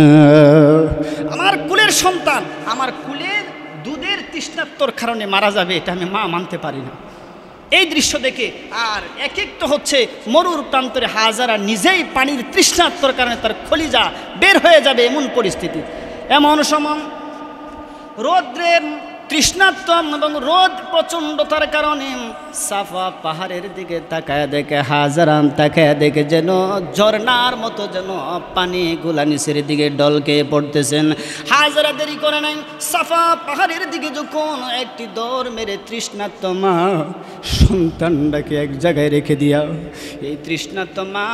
আমার কুলের সন্তান আমার কুলের দুধের তৃষ্ণার্তর কারণে মারা যাবে, এটা আমি মা মানতে পারি না। এই দৃশ্য দেখে আর এক এক তো হচ্ছে মরুর প্রান্তরে হাজারা নিজেই পানির তৃষ্ণার্তর কারণে তার কলিজা বের হয়ে যাবে এমন পরিস্থিতি। এমন সময় রৌদ্রের তৃষ্ণার্ত এবং রোদ প্রচণ্ডতার কারণে সাফা পাহাড়ের দিকে তাকায় দেখে, হাজারা তাকায় দেখে যেন ঝর্ণার মতো যেন পানিগুলা নিচের দিকে ডলকে পড়তেছেন। হাজারা দেরি করে নাই, সাফা পাহাড়ের দিকে যখন একটি দৌড় মেরে তৃষ্ণার্ত মা সন্তানটাকে এক জায়গায় রেখে দিয়া, এই তৃষ্ণার্ত মা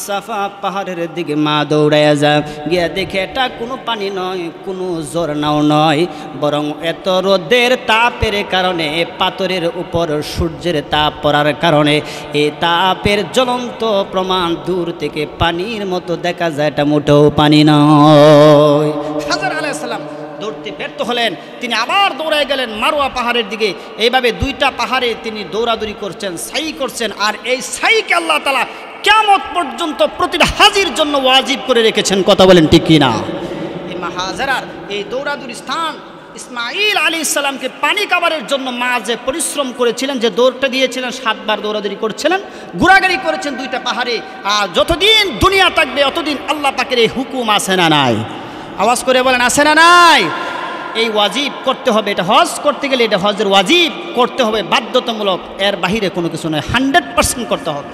সাফা পাহাড়ের দিকে মা দৌড়াইয়া যায়, গিয়া দেখে এটা কোনো পানি নয়, কোনো ঝর্ণাও নয়, বরং এত রোদের তাপের কারণে, পাথরের উপর সূর্যের তাপ পড়ার কারণে এই তাপের জ্বলন্ত প্রমাণ দূর থেকে পানির মতো দেখা যায়, এটা মোটেও পানি নয়। হাজরা আলাইহিস সালাম দৌড়তে ব্যর্থ হলেন, তিনি আবার দৌড়ায় গেলেন মারওয়া পাহাড়ের দিকে। এইভাবে দুইটা পাহাড়ে তিনি দৌড়াদৌড়ি করছেন, সাই করছেন, আর এই সাইকে আল্লাহ তাআলা কিয়ামত পর্যন্ত প্রতিটা হাজির জন্য ওয়াজিব করে রেখেছেন। কথা বলেন ঠিক কি না? এই মা হাজারার এই দৌড়াদৌড়ি স্থান ইসমাইল আলাইহিস সালামকে পানি খাবারের জন্য মা যে পরিশ্রম করেছিলেন, যে দৌড়টা দিয়েছিলেন, 7 বার দৌড়াদৌড়ি করেছিলেন, ঘোরাঘুরি করেছেন দুইটা পাহাড়ে, আর যতদিন দুনিয়া থাকবে অতদিন আল্লাহ পাকের এই হুকুম আছে না নাই? আওয়াজ করে বলেন আছে না নাই? এই ওয়াজিব করতে হবে, এটা হজ করতে গেলে এটা হজের ওয়াজিব করতে হবে, বাধ্যতামূলক, এর বাহিরে কোনো কিছু নয়, 100% করতে হবে।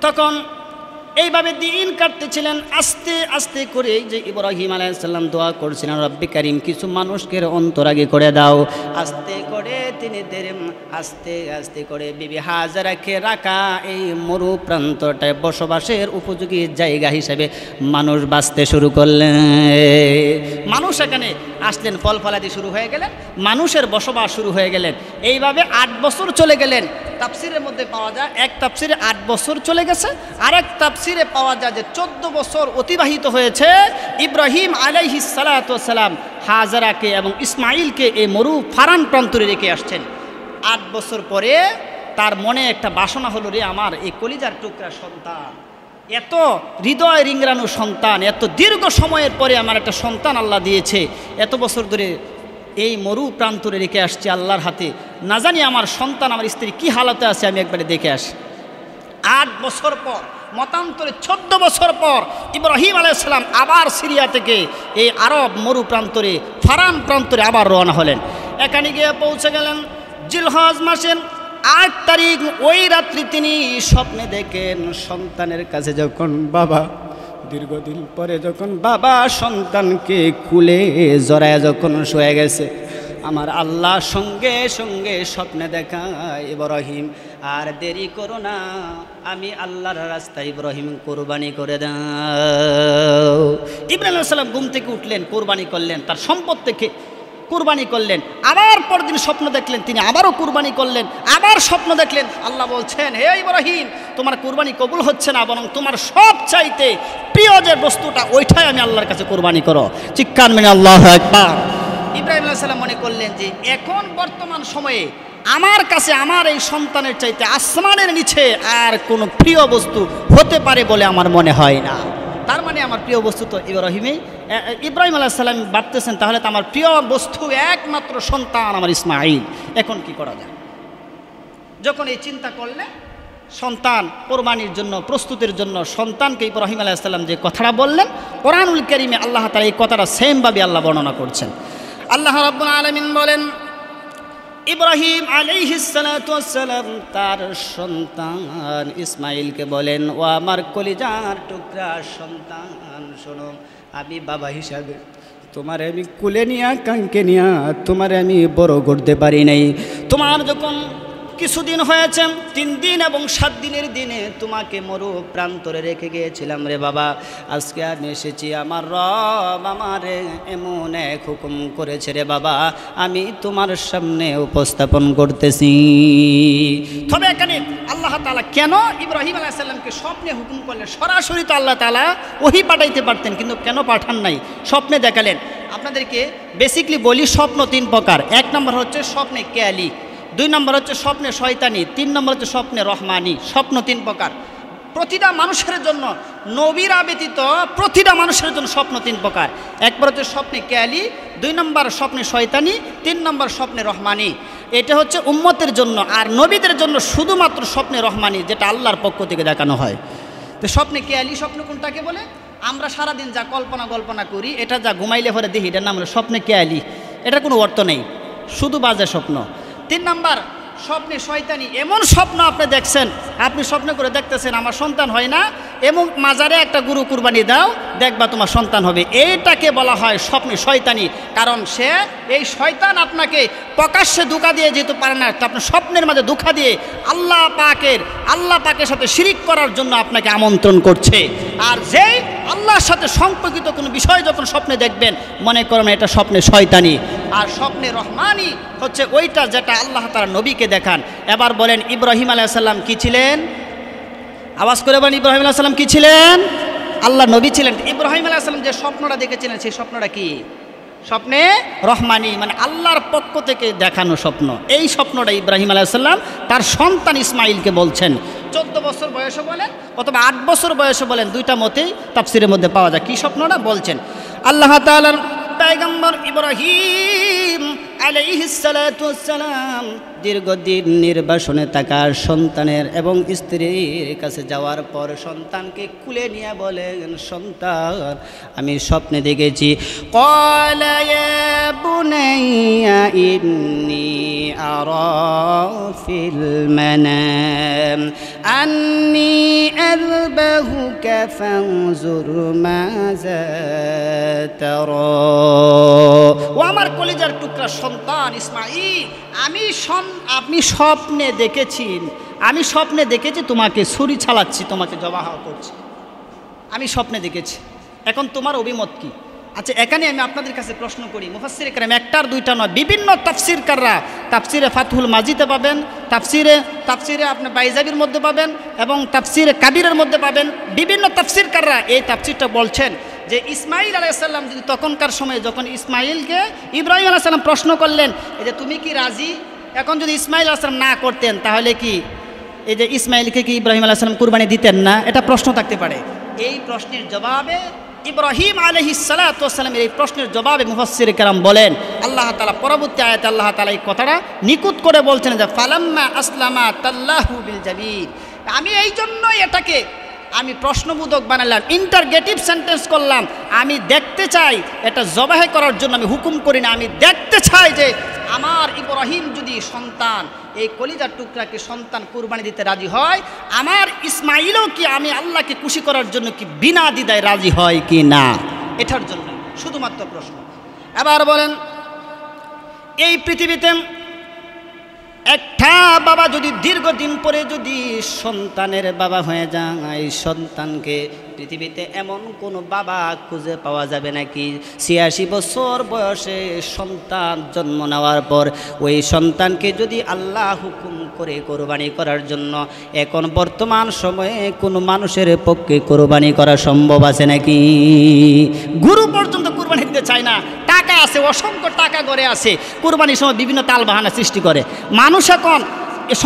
তখন এইভাবে দিন কাটতেছিলেন, আস্তে আস্তে করে যে ইব্রাহিম আলাইহিস সালাম দোয়া করছিলেন, রব্বি কারিম কিছু মানুষকে অন্তরাগী করে দাও। আস্তে করে তিনি আস্তে আস্তে করে বিবি হাজারাকে রাখা এই মরু প্রান্তটায় বসবাসের উপযোগী জায়গা হিসেবে মানুষ বাঁচতে শুরু করলেন। মানুষ এখানে আসলেন, ফল ফলাদি শুরু হয়ে গেলেন, মানুষের বসবাস শুরু হয়ে গেলেন। এইভাবে 8 বছর চলে গেলেন। তাফসিরের মধ্যে পাওয়া যায় এক তাফসিরে 8 বছর চলে গেছে, আরেক তাফসিরে পাওয়া যায় যে 14 বছর অতিবাহিত হয়েছে। ইব্রাহিম আলাইহিস সালাতু ওয়াস সালাম হাজারাকে এবং ইসমাইলকে এই মরু ফারান প্রান্তরে রেখে আসছেন। 8 বছর পরে তার মনে একটা বাসনা হলো, রে আমার এই কলিজার টুকরা সন্তান, এত হৃদয় রিংরানো সন্তান, এত দীর্ঘ সময়ের পরে আমার একটা সন্তান আল্লাহ দিয়েছে, এত বছর ধরে এই মরু প্রান্তরে রেখে আসছে আল্লাহর হাতে, না জানি আমার সন্তান আমার স্ত্রী কি হালতে আছে, আমি একবারে দেখে আসি। 8 বছর পর, মতান্তরে 14 বছর পর ইব্রাহিম আলাইহিস সালাম আবার সিরিয়া থেকে এই আরব মরু প্রান্তরে ফারান প্রান্তরে আবার রওনা হলেন। এখানে গিয়ে পৌঁছে গেলেন জিলহজ মাসের 8 তারিখ। ওই রাত্রি তিনি স্বপ্নে দেখেন সন্তানের কাছে যখন বাবা, দীর্ঘদিন পরে যখন বাবা সন্তানকে কুলে জড়ায় যখন শুয়ে গেছে, আমার আল্লাহ সঙ্গে সঙ্গে স্বপ্নে দেখায়, ইব্রাহিম আর দেরি করো না, আমি আল্লাহর রাস্তায় ইব্রাহিম কোরবানি করে দাও। ইব্রাহিম আলাইহিস সালাম ঘুম থেকে উঠলেন, কোরবানি করলেন, তার সম্পদ থেকে কুরবানি করলেন। আবার পরদিন স্বপ্ন দেখলেন, তিনি আবারও কুরবানি করলেন। আবার স্বপ্ন দেখলেন, আল্লাহ বলছেন, হে ইব্রাহিম তোমার কুরবানি কবুল হচ্ছে না, বরং তোমার সব চাইতে প্রিয় যে বস্তুটা ওইটাই আমি আল্লাহর কাছে কুরবানি করো। চিৎকার মেনে আল্লাহু আকবার। ইব্রাহিম আলাইহিস সালাম মনে করলেন যে এখন বর্তমান সময়ে আমার কাছে আমার এই সন্তানের চাইতে আসমানের নিচে আর কোনো প্রিয় বস্তু হতে পারে বলে আমার মনে হয় না। তার মানে আমার প্রিয় বস্তু তো ইব্রাহিম আলাইহিস সালাম ভাবতেছেন, তাহলে তো আমার প্রিয় বস্তু একমাত্র সন্তান আমার ইসমাইল, এখন কি করা যায়? যখন এই চিন্তা করলেন, সন্তান কোরবানির জন্য প্রস্তুতির জন্য সন্তানকে ইব্রাহিম আলাইহিস সালাম যে কথাটা বললেন, কোরআনুল কারীমে আল্লাহ তাআলা এই কথাটা সেমভাবে আল্লাহ বর্ণনা করছেন। আল্লাহ রাব্বুল আলামিন বলেন, ইব্রাহিম আলাইহিস সালাতু ওয়াস সালাম তার সন্তান ইসমাইলকে বলেন, ও আমার কলিজার টুকরা সন্তান, শোনো, আমি বাবা হিসাবে তোমারে আমি কুলে নিয়া কাঙ্কে নিয়া তোমারে আমি বড় করতে পারি নাই। তোমার যখন কিছুদিন হয়েছে, 3 দিন এবং 7 দিনের দিনে তোমাকে মরু প্রান্তরে রেখে গিয়েছিলাম রে বাবা। আজকে আমি এসেছি, আমার রব আমারে এমন এক হুকুম করেছে রে বাবা, আমি তোমার সামনে উপস্থাপন করতেছি। তবে এখানে আল্লাহ তাআলা কেন ইব্রাহিম আলাইহিস সালামকে স্বপ্নে হুকুম করলেন? সরাসরি তো আল্লাহ তাআলা ওহী পাঠাইতে পারতেন, কিন্তু কেন পাঠান নাই? স্বপ্নে দেখালেন। আপনাদেরকে বেসিকলি বলি, স্বপ্ন 3 প্রকার। 1 নম্বর হচ্ছে স্বপ্নে কেয়ালি, 2 নম্বর হচ্ছে স্বপ্নে শয়তানি, 3 নম্বর হচ্ছে স্বপ্নে রহমানি। স্বপ্ন 3 প্রকার। প্রতিটা মানুষের জন্য, নবীরা ব্যতীত প্রতিটা মানুষের জন্য স্বপ্ন 3 প্রকার। একবার হচ্ছে স্বপ্নে কেয়ালি, 2 নম্বর স্বপ্নে শয়তানি, 3 নম্বর স্বপ্নে রহমানি। এটা হচ্ছে উম্মতের জন্য। আর নবীদের জন্য শুধুমাত্র স্বপ্নে রহমানি, যেটা আল্লাহর পক্ষ থেকে দেখানো হয়। তো স্বপ্নে কেয়ালি স্বপ্ন কোনটাকে বলে? আমরা সারাদিন যা কল্পনা করি, এটা যা ঘুমাইলে পরে দেখি, এটার নাম হলো স্বপ্নে কেয়ালি। এটার কোনো অর্থ নেই, শুধু বাজে স্বপ্ন। 3 নম্বর স্বপ্নে শয়তানি, এমন স্বপ্ন আপনি দেখছেন, আপনি স্বপ্ন করে দেখতেছেন আমার সন্তান হয় না, এবং মাজারে একটা গরু কুরবানি দাও, দেখবা তোমার সন্তান হবে। এইটাকে বলা হয় স্বপ্নে শয়তানি। কারণ সে, এই শয়তান আপনাকে প্রকাশ্যে ধোঁকা দিয়ে যেতে পারে না, আপনার স্বপ্নের মাঝে ধোঁকা দিয়ে আল্লাহ পাকের সাথে শিরিক করার জন্য আপনাকে আমন্ত্রণ করছে। আর যেই আল্লাহর সাথে সম্পর্কিত কোনো বিষয় যখন স্বপ্নে দেখবেন, মনে করেন এটা স্বপ্নে শয়তানি। আর স্বপ্নে রহমানি হচ্ছে ওইটা যেটা আল্লাহ তাআলা নবীকে দেখান। এবার বলেন, ইব্রাহিম আলাইহিস সালাম কি ছিলেন? আওয়াজ করে বলেন, ইব্রাহিম আলাইহিস সালাম কি ছিলেন? আল্লাহ নবী ছিলেন। ইব্রাহিম আলাইহিস সালাম যে স্বপ্নটা দেখেছিলেন, সেই স্বপ্নটা কি? স্বপ্নে রহমানি, মানে আল্লাহর পক্ষ থেকে দেখানো স্বপ্ন। এই স্বপ্নটা ইব্রাহিম আলাইহিস সালাম তার সন্তান ইসমাইলকে বলছেন। 14 বছর বয়সে বলেন অথবা 8 বছর বয়সে বলেন, দুইটা মতেই তাফসীরের মধ্যে পাওয়া যায়। কি স্বপ্নটা বলছেন? আল্লাহ তাআলার পয়গম্বর ইব্রাহিম আলাইহিস সালাতু ওয়াস সালাম দীর্ঘদিন নির্বাসনে থাকা সন্তানের এবং স্ত্রীর কাছে যাওয়ার পর সন্তানকে কুলে নিয়ে বলেন, সন্তান, আমি স্বপ্নে দেখেছি। ক্বালা ইয়া বুনাইয়া ইন্নী আরা ফিল মানাম আন্নী আযবাহুকা ফানজুর মাযা তারা। ও আমার কলিজার টুকরা সন্তান ইসমাইল, আমি স্বপ্নে দেখেছি তোমাকে ছুরি চালাচ্ছি, তোমাকে জবাহ করছি। আমি স্বপ্নে দেখেছি। এখন তোমার অভিমত কি? আচ্ছা, এখানে আমি আপনাদের কাছে প্রশ্ন করি, মুফাসসিরে কেরাম, একটার দুইটা নয়, বিভিন্ন তাফসীরকাররা, তাফসীরে ফাতহুল মাজিদে পাবেন, তাফসীরে আপনি বাইজাবির মধ্যে পাবেন, এবং তাফসীরে কাবিরের মধ্যে পাবেন। বিভিন্ন তাফসীরকাররা এই তাফসীরটা বলছেন যে ইসমাইল আলাইহিস সালাম যদি তখনকার সময়ে, যখন ইসমাইলকে ইব্রাহিম আলাইহিস সালাম প্রশ্ন করলেন যে তুমি কি রাজি, এখন যদি ইসমাইল আলাইহিস সালাম না করতেন, তাহলে কি এই যে ইসমাইলকে কি ইব্রাহিম আলাইহিস সালাম কুরবানি দিতেন না? এটা প্রশ্ন থাকতে পারে। এই প্রশ্নের জবাবে, ইব্রাহিম আলাইহিস সালাতু ওয়াস সালামের এই প্রশ্নের জবাবে মুফাসসিরে কেরাম বলেন, আল্লাহ তাআলা পরবর্তী আয়াতে আল্লাহ তাআলা এই কথাটা নিকুত করে বলছেন যে ফালাম্মা আসলামা তাল্লাহু বিল জাবিন। আমি এই জন্যই এটাকে আমি প্রশ্নবোধক বানালাম, ইন্টারগেটিভ সেন্টেন্স করলাম। আমি দেখতে চাই, এটা জবাহ করার জন্য আমি হুকুম করি না, আমি দেখতে চাই যে আমার ইব্রাহিম যদি সন্তান, এই কলিজার টুকরাকে সন্তান কুরবানি দিতে রাজি হয়, আমার ইসমাইলও কি আমি আল্লাহকে খুশি করার জন্য কি বিনা দ্বিধায় রাজি হয় কি না, এটার জন্য শুধুমাত্র প্রশ্ন। এবার বলেন, এই পৃথিবীতে একটা বাবা যদি দীর্ঘদিন পরে যদি সন্তানের বাবা হয়ে যায়, এই সন্তানকে পৃথিবীতে এমন কোনো বাবা খুঁজে পাওয়া যাবে নাকি 86 বছর বয়সে সন্তান জন্ম নেওয়ার পর ওই সন্তানকে যদি আল্লাহ হুকুম করে কোরবানি করার জন্য, এখন বর্তমান সময়ে কোনো মানুষের পক্ষে কোরবানি করা সম্ভব আছে নাকি? গুরু পর্যন্ত কোরবানি দিতে চায় না। টাকা আছে, অসংখ্য টাকা ঘরে আছে, কোরবানির সময় বিভিন্ন তালবাহানা সৃষ্টি করে। মানুষ এখন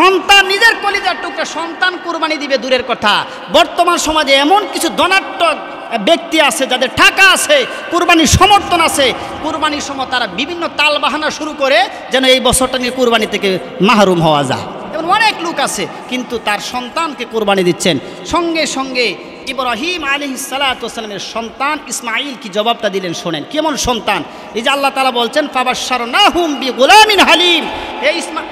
সন্তান, নিজের কলিজার টুকরা সন্তান কোরবানি দিবে দূরের কথা, বর্তমান সমাজে এমন কিছু ধনাঢ্য ব্যক্তি আছে যাদের টাকা আছে, কোরবানির সমর্থন আছে, কোরবানির সময় তারা বিভিন্ন তালবাহানা শুরু করে যেন এই বছরটা নিয়ে কোরবানি থেকে মাহরুম হওয়া যায়। এমন অনেক লোক আছে, কিন্তু তার সন্তানকে কোরবানি দিচ্ছেন। সঙ্গে সঙ্গে ইব্রাহিম আলাইহিস সালাতু ওয়াস সালামের সন্তান ইসমাঈল কি জবাবটা দিলেন শোনেন। কেমন সন্তান? এই যে আল্লাহ তাআলা বলছেন ফাবাশশারনাহুম বিগুলামিন হালিম,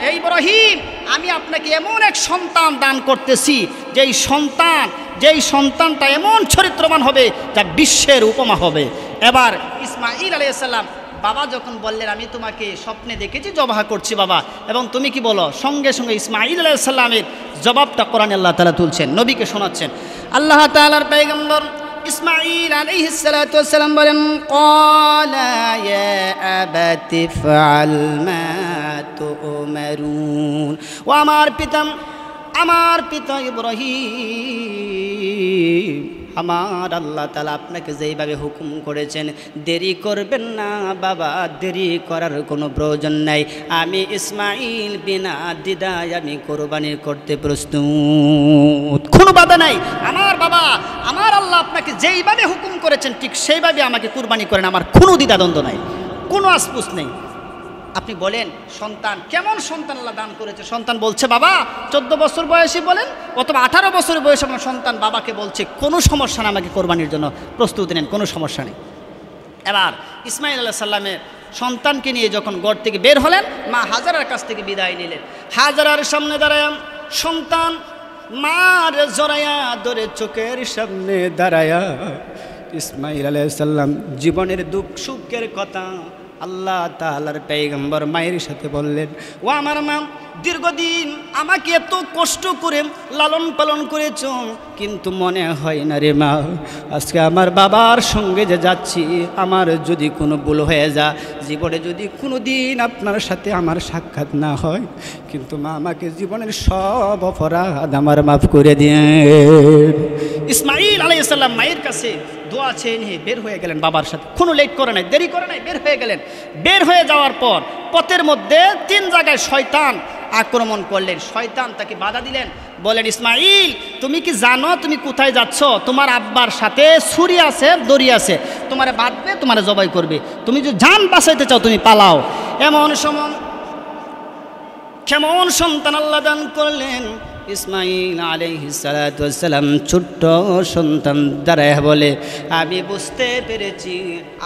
এই ইব্রাহিম আমি আপনাকে এমন এক সন্তান দান করতেছি যেই সন্তানটা এমন চরিত্রবান হবে যা বিশ্বের উপমা হবে। এবার ইসমাঈল আলাইহিস সালাম বাবা যখন বললেন আমি তোমাকে স্বপ্নে দেখেছি জবাহ করছি বাবা, এবং তুমি কি বলো, সঙ্গে সঙ্গে ইসমাঈল আলাইহিস সালামের জবাবটা কোরআনে আল্লাহ তাআলা তুলছেন, নবীকে শোনাচ্ছেন। আল্লাহ তাআলার পয়গম্বর ইসমাঈল আলাইহিস সালাতু ওয়াস সালাম বলেন ক্বালা ইয়া আবাতি ফাআল মা তু'মারুন, ও আমার পিতা ইব্রাহিম, আমার আল্লাহ তাআলা আপনাকে যেইভাবে হুকুম করেছেন দেরি করবেন না বাবা, দেরি করার কোনো প্রয়োজন নাই। আমি ইসমাঈল বিনা দ্বিধায় আমি কোরবানি করতে প্রস্তুত, কোনো বাধা নাই। আমার বাবা, আমার আল্লাহ আপনাকে যেইভাবে হুকুম করেছেন ঠিক সেইভাবে আমাকে কুরবানি করেন, আমার কোনো দ্বিধাদ্বন্দ্ব নাই, কোনো আসপুস নেই। আপনি বলেন সন্তান, কেমন সন্তান আল্লাহ দান করেছে? সন্তান বলছে বাবা 14 বছর বয়সী বলেন অথবা 18 বছর বয়সে আমার সন্তান বাবাকে বলছে কোনো সমস্যা না, আমাকে কোরবানির জন্য প্রস্তুতি নেন, কোনো সমস্যা নেই। এবার ইসমাঈল আলাইহিস সালামের সন্তানকে নিয়ে যখন গড় থেকে বের হলেন, মা হাজারার কাছ থেকে বিদায় নিলেন। হাজারার সামনে দাঁড়ায় সন্তান মার জড়ায়া ধরে চোখের সামনে দাঁড়ায়া ইসমাঈল আলাইহিস সালাম জীবনের দুঃখ সুখের কথা আল্লাহ তাআলার পয়গম্বর মায়ের সাথে বললেন। ও আমার মা, দীর্ঘদিন আমাকে এত কষ্ট করে লালন পালন করেছ, কিন্তু মনে হয় না রে মা, আজকে আমার বাবার সঙ্গে যে যাচ্ছি আমার যদি কোনো ভুল হয়ে যায়, জীবনে যদি কোনো দিন আপনার সাথে আমার সাক্ষাৎ না হয়, কিন্তু মা আমাকে জীবনের সব অপরাধ আমার মাফ করে দিয়ে। ইসমাঈল আলাইহিস সালাম মায়ের কাছে দোয়া চেয়ে নিয়ে বের হয়ে গেলেন বাবার সাথে, কোনো লেট করে নাই, দেরি করে নাই, বের হয়ে গেলেন। বের হয়ে যাওয়ার পর পথের মধ্যে 3 জায়গায় শয়তান আক্রমণ করলেন। শয়তান তাকে বাধা দিলেন, বলেন ইসমাঈল তুমি কি জানো তুমি কোথায় যাচ্ছ? তোমার আব্বার সাথে ছুরি আছে, দড়ি আছে, তোমারে বাঁধবে, তোমারে জবাই করবে, তুমি যদি জান বাঁচাইতে চাও তুমি পালাও। এমন সময় কেমন সন্তান আল্লাহ দান করলেন। ইসমাঈল আলাইহিস সালাতু ওয়াস সালাম ছোট্ট সন্তান দাঁড়ায় বলে আমি বুঝতে পেরেছি